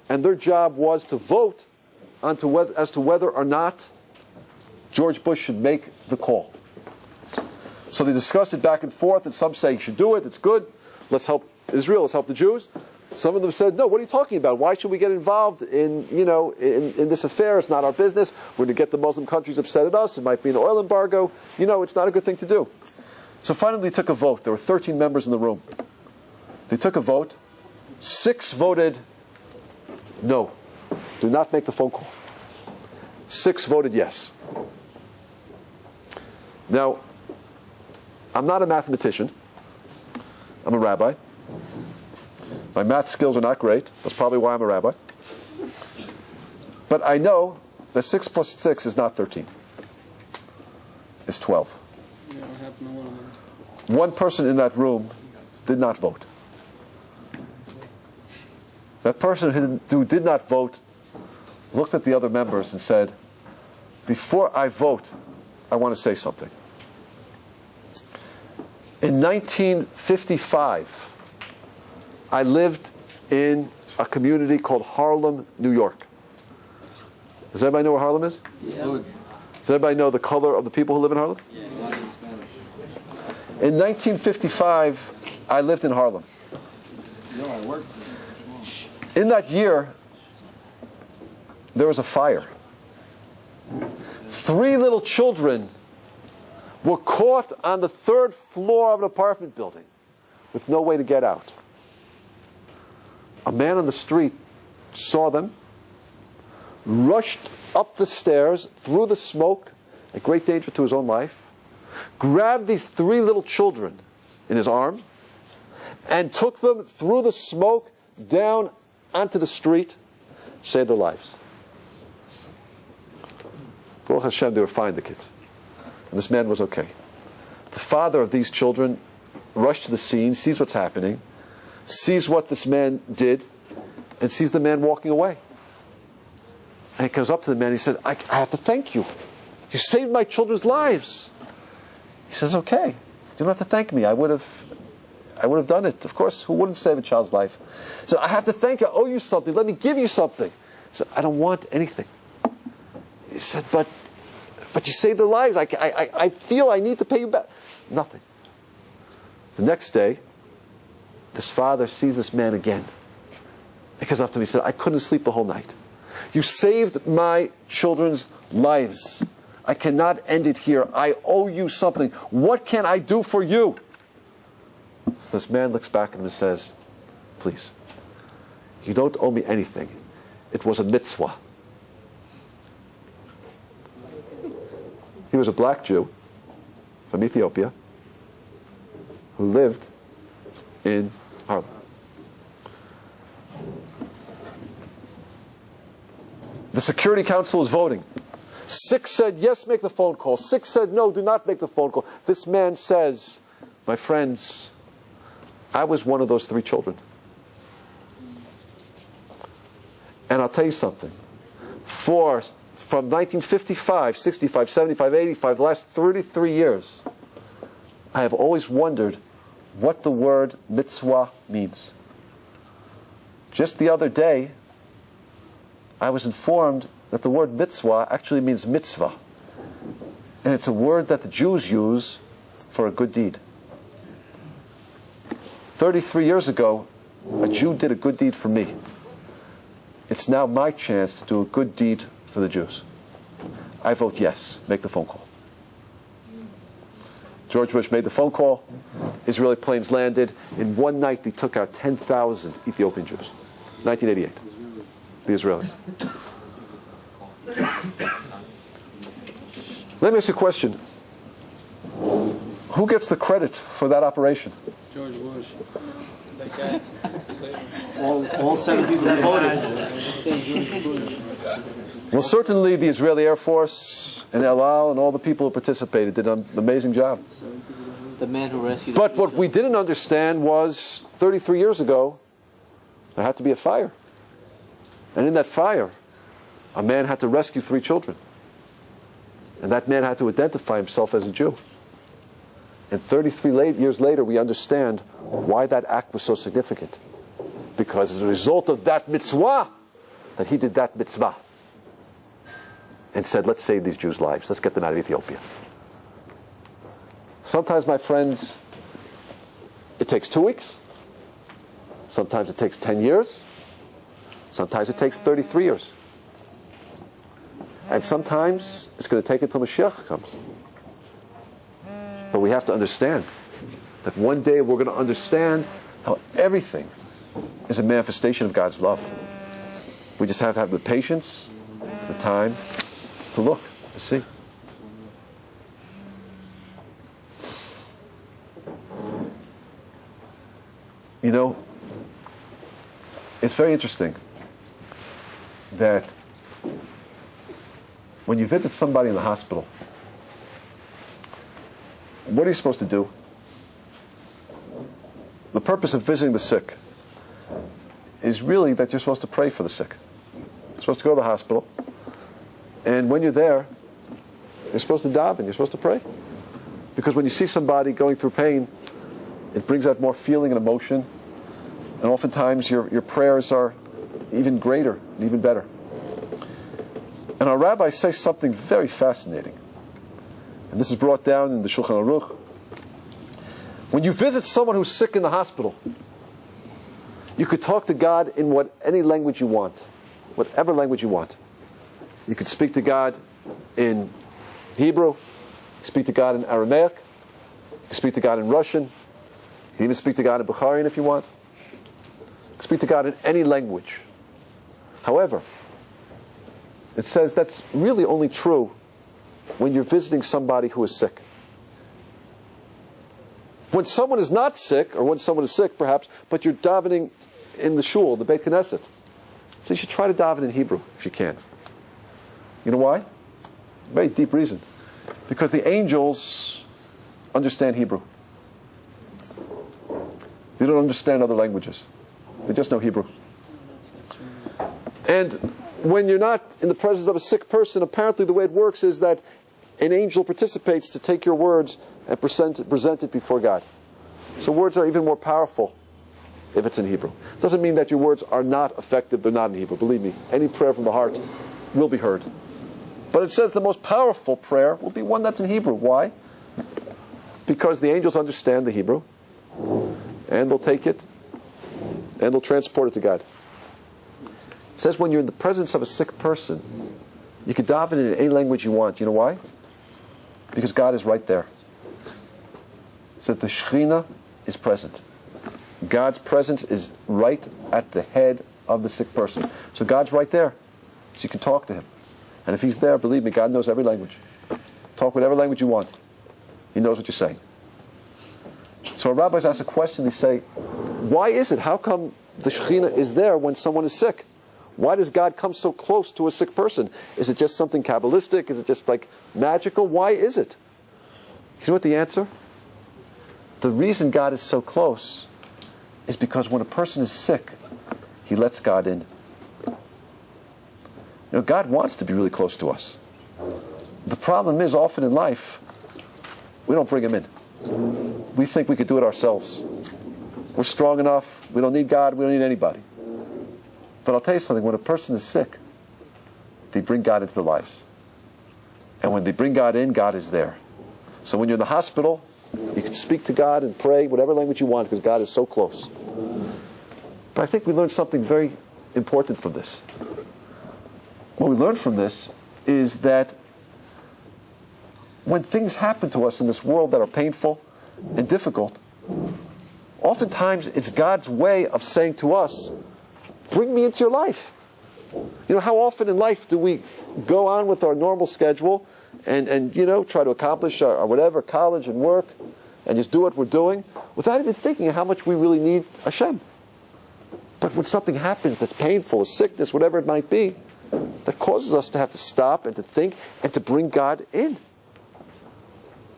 and their job was to vote as to whether or not George Bush should make the call. So they discussed it back and forth, and some say you should do it, it's good, let's help Israel, let's help the Jews. Some of them said, no, what are you talking about? Why should we get involved in this affair? It's not our business. We're going to get the Muslim countries upset at us. It might be an oil embargo. It's not a good thing to do. So finally they took a vote. There were 13 members in the room. They took a vote. 6 voted no. Do not make the phone call. 6 voted yes. Now, I'm not a mathematician. I'm a rabbi. My math skills are not great. That's probably why I'm a rabbi. But I know that 6 plus 6 is not 13. It's 12. One person in that room did not vote. That person who did not vote looked at the other members and said, before I vote, I want to say something. In 1955, I lived in a community called Harlem, New York. Does everybody know where Harlem is? Yeah. Does everybody know the color of the people who live in Harlem? Yeah. In 1955, I lived in Harlem. In that year, there was a fire. 3 little children were caught on the 3rd floor of an apartment building with no way to get out. A man on the street saw them, rushed up the stairs through the smoke at great danger to his own life, grabbed these 3 little children in his arms, and took them through the smoke down onto the street, saved their lives. Baruch Hashem, they were fine, the kids. And this man was okay. The father of these children rushed to the scene, sees what's happening, sees what this man did, and sees the man walking away. And he comes up to the man and he said, I have to thank you. You saved my children's lives. He says, okay, you don't have to thank me. I would have done it. Of course, who wouldn't save a child's life? He said, I have to thank you. I owe you something. Let me give you something. He said, I don't want anything. He said, but you saved their lives. I feel I need to pay you back. Nothing. The next day, this father sees this man again. He comes up to me and said, I couldn't sleep the whole night. You saved my children's lives. I cannot end it here. I owe you something. What can I do for you? So this man looks back at him and says, please, you don't owe me anything. It was a mitzvah. He was a black Jew from Ethiopia who lived in Harlem. The Security Council is voting. Six said, yes, make the phone call. Six said, no, do not make the phone call. This man says, my friends, I was one of those 3 children. And I'll tell you something. From 1955, 65, 75, 85, the last 33 years, I have always wondered what the word mitzvah means. Just the other day, I was informed that the word mitzvah actually means mitzvah. And it's a word that the Jews use for a good deed. 33 years ago, a Jew did a good deed for me. It's now my chance to do a good deed for the Jews. I vote yes. Make the phone call. George Bush made the phone call. Israeli planes landed. In one night, they took out 10,000 Ethiopian Jews. 1988. The Israelis. Let me ask you a question. Who gets the credit for that operation? George Bush. That guy. All 7 people that voted. Well, certainly the Israeli Air Force and El Al and all the people who participated did an amazing job. The man who rescued. But what we didn't understand was 33 years ago, there had to be a fire. And in that fire, a man had to rescue 3 children. And that man had to identify himself as a Jew. And 33 years later, we understand why that act was so significant. Because as a result of that mitzvah, that he did that mitzvah. And said, let's save these Jews' lives. Let's get them out of Ethiopia. Sometimes, my friends, it takes 2 weeks. Sometimes it takes 10 years. Sometimes it takes 33 years. And sometimes it's going to take until Mashiach comes. But we have to understand that one day we're going to understand how everything is a manifestation of God's love. We just have to have the patience, the time to look, to see. You know, it's very interesting that when you visit somebody in the hospital, what are you supposed to do? The purpose of visiting the sick is really that you're supposed to pray for the sick. You're supposed to go to the hospital, and when you're there, you're supposed to daven, you're supposed to pray. Because when you see somebody going through pain, it brings out more feeling and emotion, and oftentimes your prayers are even greater and even better. And our rabbis say something very fascinating. And this is brought down in the Shulchan Aruch. When you visit someone who's sick in the hospital, you could talk to God in any language you want, whatever language you want. You could speak to God in Hebrew, speak to God in Aramaic, you can speak to God in Russian, you can even speak to God in Bukharian if you want. You can speak to God in any language. However, it says that's really only true when you're visiting somebody who is sick. When someone is not sick, or when someone is sick perhaps, but you're davening in the shul, the Beit Knesset, so you should try to daven in Hebrew if you can. You know why? Very deep reason. Because the angels understand Hebrew. They don't understand other languages. They just know Hebrew. And when you're not in the presence of a sick person, apparently the way it works is that an angel participates to take your words and present it before God. So words are even more powerful if it's in Hebrew. It doesn't mean that your words are not effective, they're not in Hebrew. Believe me, any prayer from the heart will be heard. But it says the most powerful prayer will be one that's in Hebrew. Why? Because the angels understand the Hebrew, and they'll take it, and they'll transport it to God. It says when you're in the presence of a sick person, you can daven in any language you want. You know why? Because God is right there. It says the Shekhinah is present. God's presence is right at the head of the sick person. So God's right there. So you can talk to Him. And if He's there, believe me, God knows every language. Talk whatever language you want. He knows what you're saying. So our rabbis ask a question. They say, why is it? How come the Shekhinah is there when someone is sick? Why does God come so close to a sick person? Is it just something Kabbalistic? Is it just like magical? Why is it? You know what the answer? The reason God is so close is because when a person is sick, he lets God in. God wants to be really close to us. The problem is, often in life, we don't bring him in. We think we could do it ourselves. We're strong enough. We don't need God. We don't need anybody. But I'll tell you something. When a person is sick, they bring God into their lives. And when they bring God in, God is there. So when you're in the hospital, you can speak to God and pray whatever language you want because God is so close. But I think we learned something very important from this. What we learned from this is that when things happen to us in this world that are painful and difficult, oftentimes it's God's way of saying to us, bring me into your life. How often in life do we go on with our normal schedule and try to accomplish our whatever, college and work, and just do what we're doing without even thinking of how much we really need Hashem. But when something happens that's painful, a sickness, whatever it might be, that causes us to have to stop and to think and to bring God in.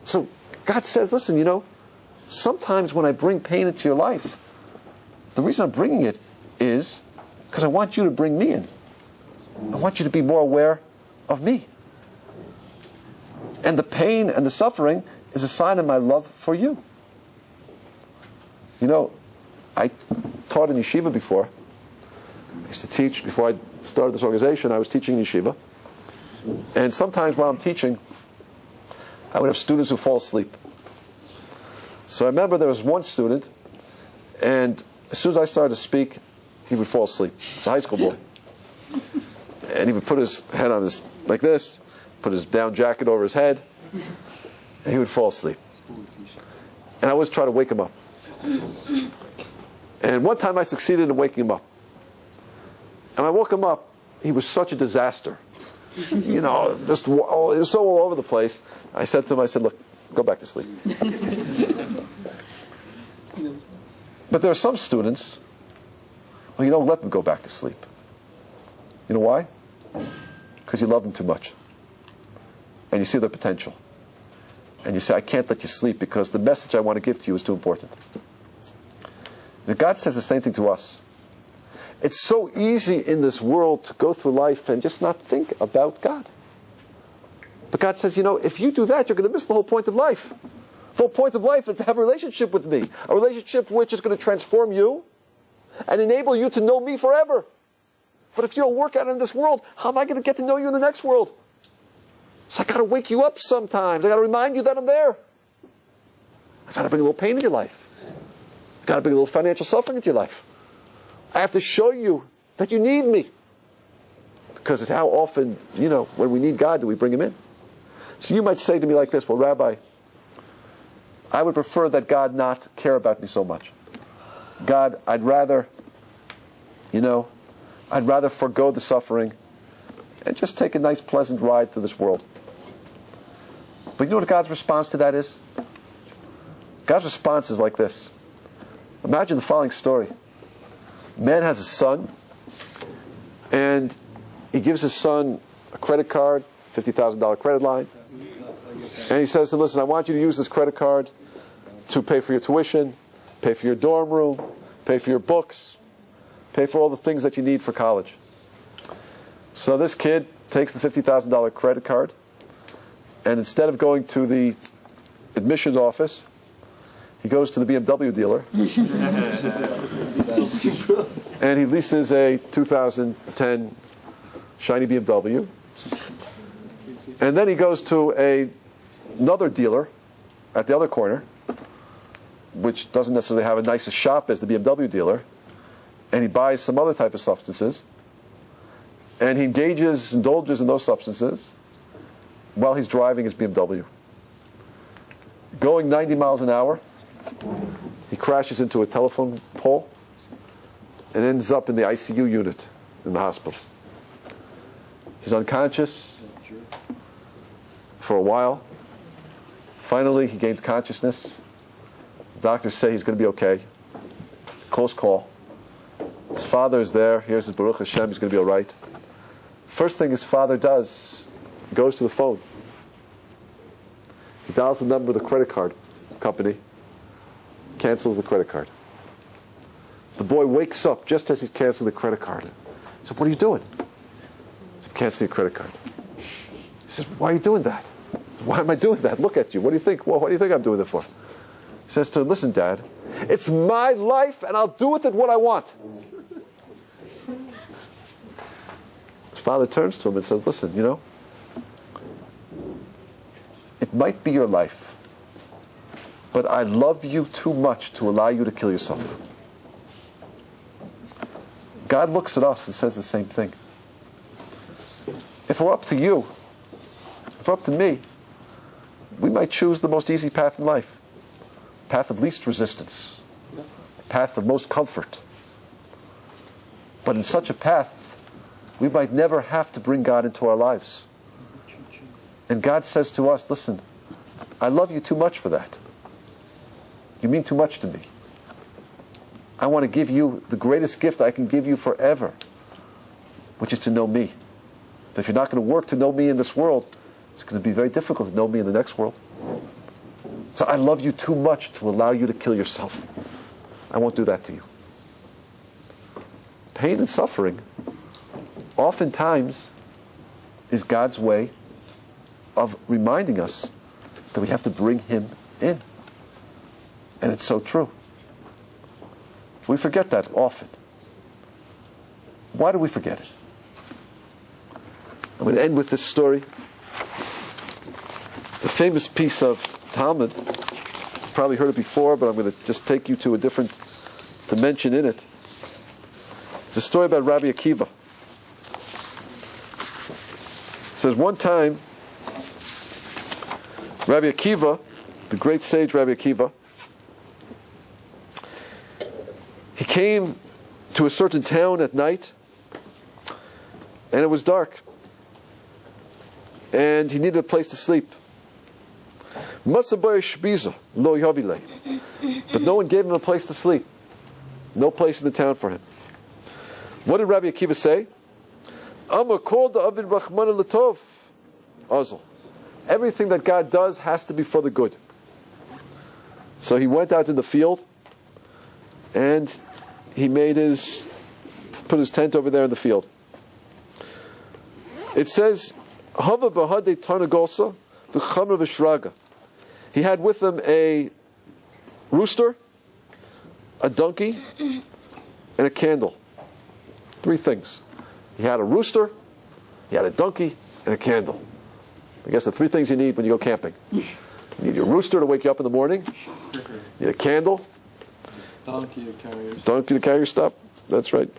So God says, listen, sometimes when I bring pain into your life, the reason I'm bringing it is because I want you to bring me in. I want you to be more aware of me. And the pain and the suffering is a sign of my love for you. I taught in yeshiva before. I used to teach, before I started this organization, I was teaching in yeshiva. And sometimes while I'm teaching, I would have students who fall asleep. So I remember there was one student, and as soon as I started to speak, he would fall asleep. He was a high school boy. And he would put his head on his, like this, put his down jacket over his head, and he would fall asleep. And I always try to wake him up. And one time I succeeded in waking him up. And I woke him up, he was such a disaster. It was so all over the place. I said to him, look, go back to sleep. But there are some students, you don't let them go back to sleep. You know why? Because you love them too much. And you see their potential. And you say, I can't let you sleep because the message I want to give to you is too important. Now, God says the same thing to us. It's so easy in this world to go through life and just not think about God. But God says, if you do that, you're going to miss the whole point of life. The whole point of life is to have a relationship with me. A relationship which is going to transform you and enable you to know me forever. But if you don't work out in this world, how am I going to get to know you in the next world? So I got to wake you up sometimes. I got to remind you that I'm there. I got to bring a little pain in your life. I got to bring a little financial suffering into your life. I have to show you that you need me. Because it's how often, when we need God, do we bring him in. So you might say to me like this, well, Rabbi, I would prefer that God not care about me so much. God, I'd rather forgo the suffering and just take a nice, pleasant ride through this world. But you know what God's response to that is? God's response is like this. Imagine the following story. Man has a son, and he gives his son a credit card, $50,000 credit line, and he says to him, listen, I want you to use this credit card to pay for your tuition, pay for your dorm room, pay for your books, pay for all the things that you need for college. So this kid takes the $50,000 credit card, and instead of going to the admissions office, he goes to the BMW dealer, and he leases a 2010 shiny BMW. And then he goes to another dealer at the other corner, which doesn't necessarily have a nice shop as the BMW dealer, and he buys some other type of substances, and he indulges in those substances while he's driving his BMW. Going 90 miles an hour, he crashes into a telephone pole and ends up in the ICU unit in the hospital. He's unconscious for a while. Finally, he gains consciousness. The doctors say he's going to be okay. Close call. His father is there. Here's his Baruch Hashem. He's going to be all right. First thing his father does, goes to the phone. He dials the number of the credit card company, cancels the credit card. The boy wakes up just as he's canceling the credit card. He said, "What are you doing?" He said, "Canceling a credit card." He said, "Why are you doing that? Why am I doing that? Look at you. What do you think? Well, what do you think I'm doing it for?" He says to him, "Listen, Dad, it's my life and I'll do with it what I want." His father turns to him and says, "Listen, it might be your life, but I love you too much to allow you to kill yourself." God looks at us and says the same thing. If it were up to you, if it were up to me, we might choose the most easy path in life. Path of least resistance. Path of most comfort. But in such a path, we might never have to bring God into our lives. And God says to us, "Listen, I love you too much for that. You mean too much to me. I want to give you the greatest gift I can give you forever, which is to know me. But if you're not going to work to know me in this world, it's going to be very difficult to know me in the next world. So I love you too much to allow you to kill yourself. I won't do that to you." Pain and suffering oftentimes is God's way of reminding us that we have to bring Him in. And it's so true. We forget that often. Why do we forget it? I'm going to end with this story. It's a famous piece of Talmud. You've probably heard it before, but I'm going to just take you to a different dimension in it. It's a story about Rabbi Akiva. It says one time, Rabbi Akiva, the great sage Rabbi Akiva, he came to a certain town at night, and it was dark, and he needed a place to sleep. But no one gave him a place to sleep. No place in the town for him. What did Rabbi Akiva say? Everything that God does has to be for the good. So he went out in the field, and he put his tent over there in the field. It says, he had with him a rooster, a donkey, and a candle. 3 things. He had a rooster, he had a donkey, and a candle. I guess the 3 things you need when you go camping. You need your rooster to wake you up in the morning. You need a candle. Donkey to carry your stuff. Donkey to carry your stuff. That's right.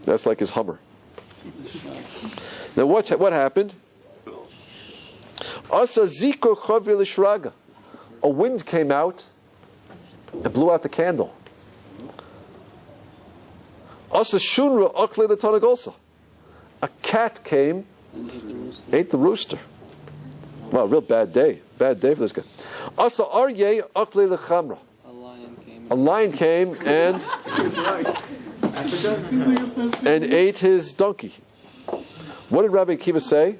That's like his Hummer. Now what happened? A wind came out and blew out the candle. A cat came, ate the rooster. Wow, real bad day. Bad day for this guy. A lion came and ate his donkey. What did Rabbi Akiva say?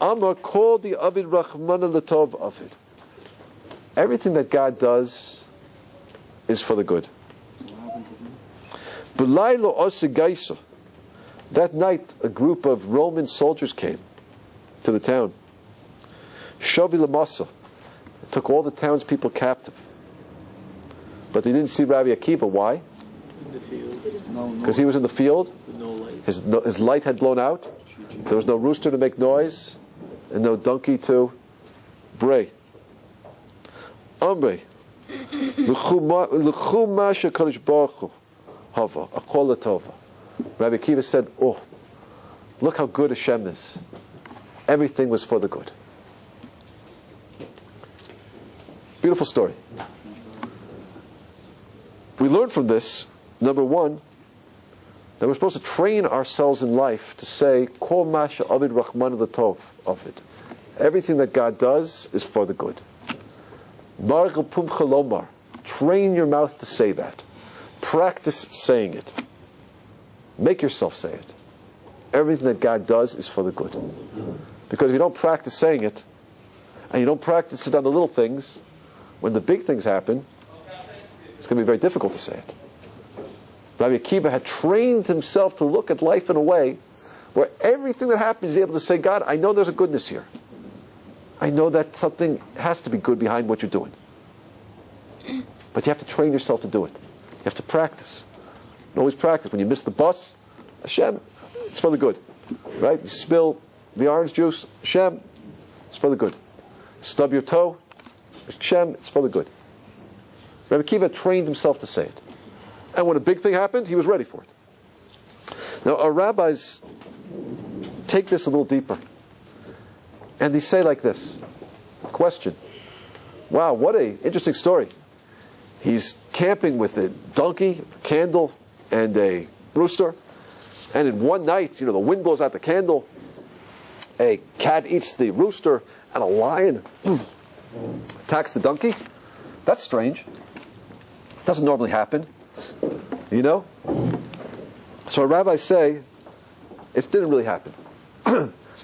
Amar called the Avid Rachmana Latov of it. Everything that God does is for the good. That night, a group of Roman soldiers came to the town. Shavi Lamasa took all the townspeople captive. But they didn't see Rabbi Akiva. Why? In the field. Because he was in the field. With no light. His light had blown out. There was no rooster to make noise, and no donkey to bray. Amrei, l'chu masha kadosh baruch hu hava akol latova. Rabbi Akiva said, "Oh, look how good Hashem is. Everything was for the good." Beautiful story. We learn from this, number 1, that we're supposed to train ourselves in life to say, Kol masha avid rachman latov of it. Everything that God does is for the good. Margel pum chalomar. Train your mouth to say that. Practice saying it. Make yourself say it. Everything that God does is for the good. Because if you don't practice saying it, and you don't practice it on the little things, when the big things happen, it's going to be very difficult to say it. Rabbi Akiva had trained himself to look at life in a way where everything that happens, he's able to say, God, I know there's a goodness here. I know that something has to be good behind what you're doing. But you have to train yourself to do it. You have to practice. And always practice. When you miss the bus, Hashem, it's for the good. Right? You spill the orange juice, Hashem, it's for the good. Stub your toe, Hashem, it's for the good. Rabbi Akiva trained himself to say it. And when a big thing happened, he was ready for it. Now, our rabbis take this a little deeper. And they say like this. Question. Wow, what an interesting story. He's camping with a donkey, a candle, and a rooster. And in one night, the wind blows out the candle. A cat eats the rooster, and a lion attacks the donkey. That's strange. It doesn't normally happen. So our rabbis say, it didn't really happen.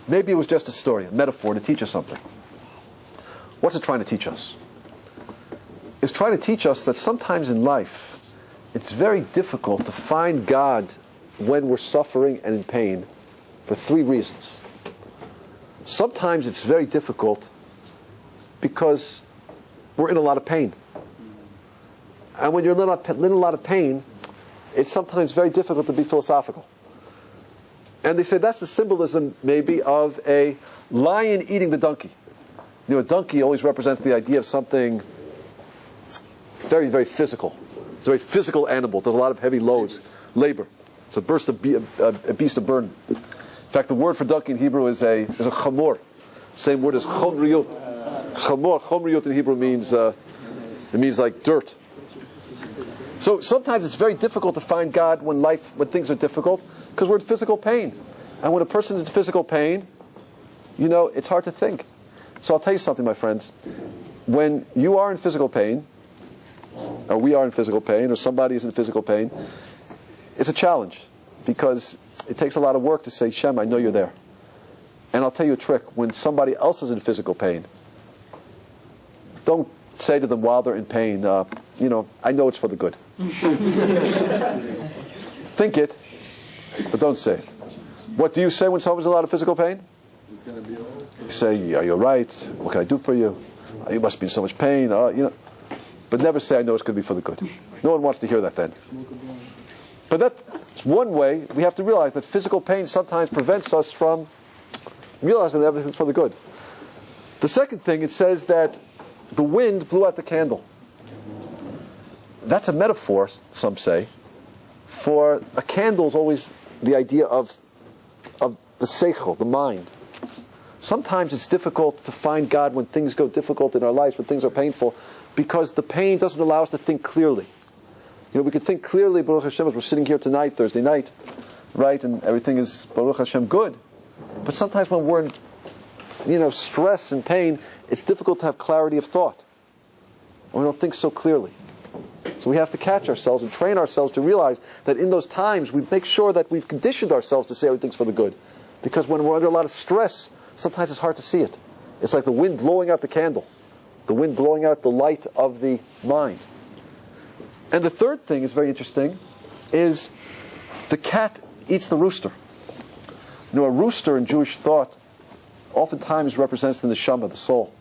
Maybe it was just a story, a metaphor to teach us something. What's it trying to teach us? It's trying to teach us that sometimes in life, it's very difficult to find God when we're suffering and in pain for 3 reasons. Sometimes it's very difficult because we're in a lot of pain. And when you're in a lot of pain, it's sometimes very difficult to be philosophical. And they say that's the symbolism, maybe, of a lion eating the donkey. A donkey always represents the idea of something very, very physical. It's a very physical animal. It does a lot of heavy loads, labor. It's a beast of burden. In fact, the word for donkey in Hebrew is a chamor. Same word as chomriyut. Chomriyut in Hebrew means like dirt. So sometimes it's very difficult to find God when things are difficult, because we're in physical pain. And when a person is in physical pain, it's hard to think. So I'll tell you something, my friends. When you are in physical pain, or we are in physical pain, or somebody is in physical pain, it's a challenge, because it takes a lot of work to say, Shem, I know you're there. And I'll tell you a trick. When somebody else is in physical pain, don't say to them while they're in pain, I know it's for the good. Think it, but don't say it. What do you say when someone's in a lot of physical pain? It's going to be okay. You say, are you all right? What can I do for you? You must be in so much pain. But never say, I know it's going to be for the good. No one wants to hear that then. But that's one way. We have to realize that physical pain sometimes prevents us from realizing that everything's for the good. The second thing, it says that the wind blew out the candle. That's a metaphor, some say, for a candle is always the idea of the seichel, the mind. Sometimes it's difficult to find God when things go difficult in our lives, when things are painful, because the pain doesn't allow us to think clearly. We can think clearly, Baruch Hashem, as we're sitting here tonight, Thursday night, right, and everything is, Baruch Hashem, good. But sometimes when we're in, stress and pain, it's difficult to have clarity of thought. Or we don't think so clearly. So we have to catch ourselves and train ourselves to realize that in those times, we make sure that we've conditioned ourselves to say everything's for the good. Because when we're under a lot of stress, sometimes it's hard to see it. It's like the wind blowing out the candle. The wind blowing out the light of the mind. And the third thing is very interesting, is the cat eats the rooster. A rooster in Jewish thought oftentimes represents the neshama, the soul.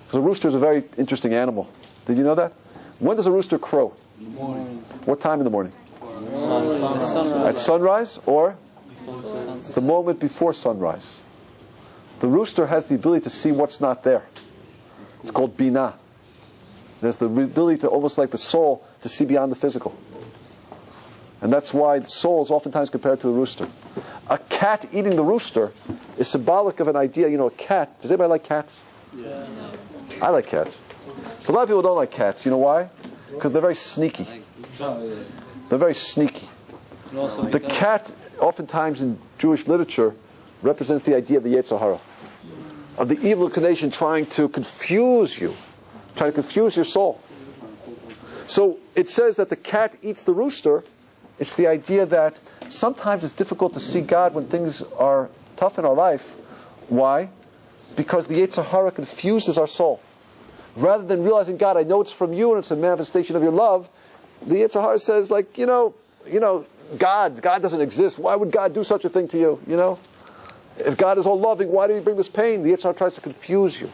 Because a rooster is a very interesting animal. Did you know that? When does a rooster crow? In the morning. What time in the morning? Sunrise. At sunrise or the moment before sunrise. The rooster has the ability to see what's not there. It's called binah. There's the ability to, almost like the soul, to see beyond the physical. And that's why the soul is oftentimes compared to the rooster. A cat eating the rooster is symbolic of an idea. A cat. Does anybody like cats? Yeah. I like cats. But a lot of people don't like cats. You know why? Because they're very sneaky. They're very sneaky. The cat, oftentimes in Jewish literature, represents the idea of the Yetzer Hara, of the evil inclination trying to confuse you, trying to confuse your soul. So it says that the cat eats the rooster, It's the idea that sometimes it's difficult to see God when things are tough in our life. Why? Because the Yetzer Hara confuses our soul. Rather than realizing, God, I know it's from you and it's a manifestation of your love, the Yetzer Hara says, like, God doesn't exist. Why would God do such a thing to you? If God is all loving, why did He bring this pain? The Yetzer Hara tries to confuse you.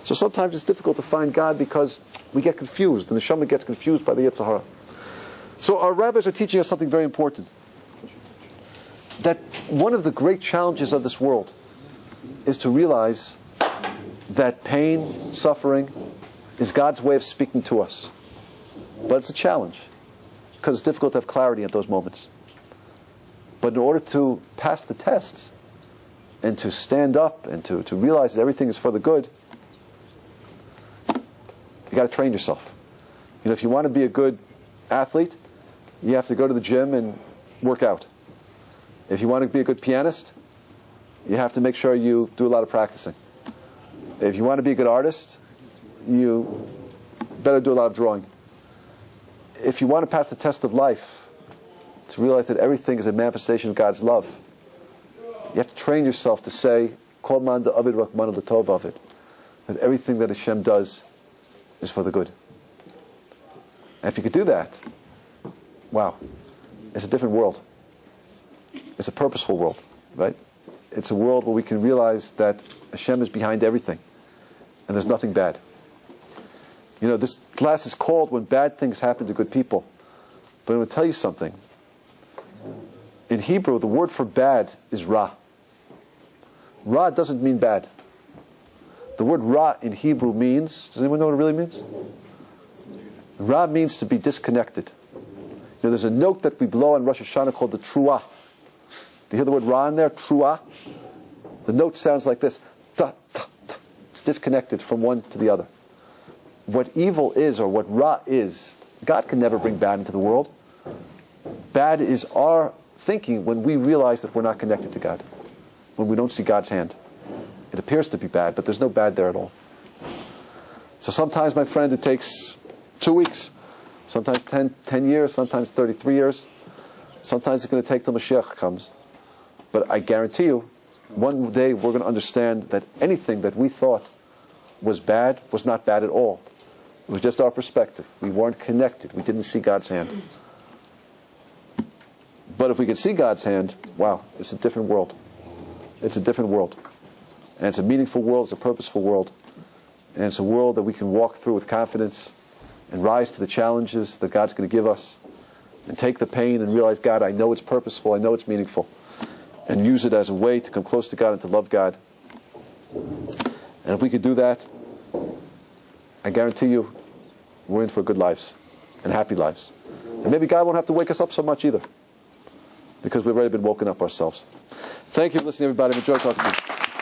So sometimes it's difficult to find God because we get confused, and the Neshama gets confused by the Yetzer Hara. So our rabbis are teaching us something very important. That one of the great challenges of this world is to realize that pain, suffering, is God's way of speaking to us. But it's a challenge, because it's difficult to have clarity at those moments. But in order to pass the tests, and to stand up, and to realize that everything is for the good, you got to train yourself. If you want to be a good athlete, you have to go to the gym and work out. If you want to be a good pianist, you have to make sure you do a lot of practicing. If you want to be a good artist, you better do a lot of drawing. If you want to pass the test of life, to realize that everything is a manifestation of God's love, you have to train yourself to say, Kol man da'avid Rahman l'tov avid, that everything that Hashem does is for the good. And if you could do that, wow, it's a different world. It's a purposeful world, right? It's a world where we can realize that Hashem is behind everything, and there's nothing bad. This class is called When Bad Things Happen to Good People. But I'm going to tell you something. In Hebrew, the word for bad is ra. Ra doesn't mean bad. The word ra in Hebrew means, does anyone know what it really means? Ra means to be disconnected. There's a note that we blow on Rosh Hashanah called the truah. Do you hear the word ra in there? Truah. The note sounds like this. Ta, ta, ta. It's disconnected from one to the other. What evil is, or what ra is, God can never bring bad into the world. Bad is our thinking when we realize that we're not connected to God, when we don't see God's hand. It appears to be bad, but there's no bad there at all. So sometimes, my friend, it takes 2 weeks, sometimes 10 years, sometimes 33 years. Sometimes it's going to take till Mashiach comes. But I guarantee you, one day we're going to understand that anything that we thought was bad was not bad at all. It was just our perspective. We weren't connected. We didn't see God's hand. But if we could see God's hand, wow, it's a different world. It's a different world. And it's a meaningful world. It's a purposeful world. And it's a world that we can walk through with confidence and rise to the challenges that God's going to give us. And take the pain and realize, God, I know it's purposeful. I know it's meaningful. And use it as a way to come close to God and to love God. And if we could do that, I guarantee you, we're in for good lives and happy lives. And maybe God won't have to wake us up so much either, because we've already been woken up ourselves. Thank you for listening, everybody. Enjoy talking to you.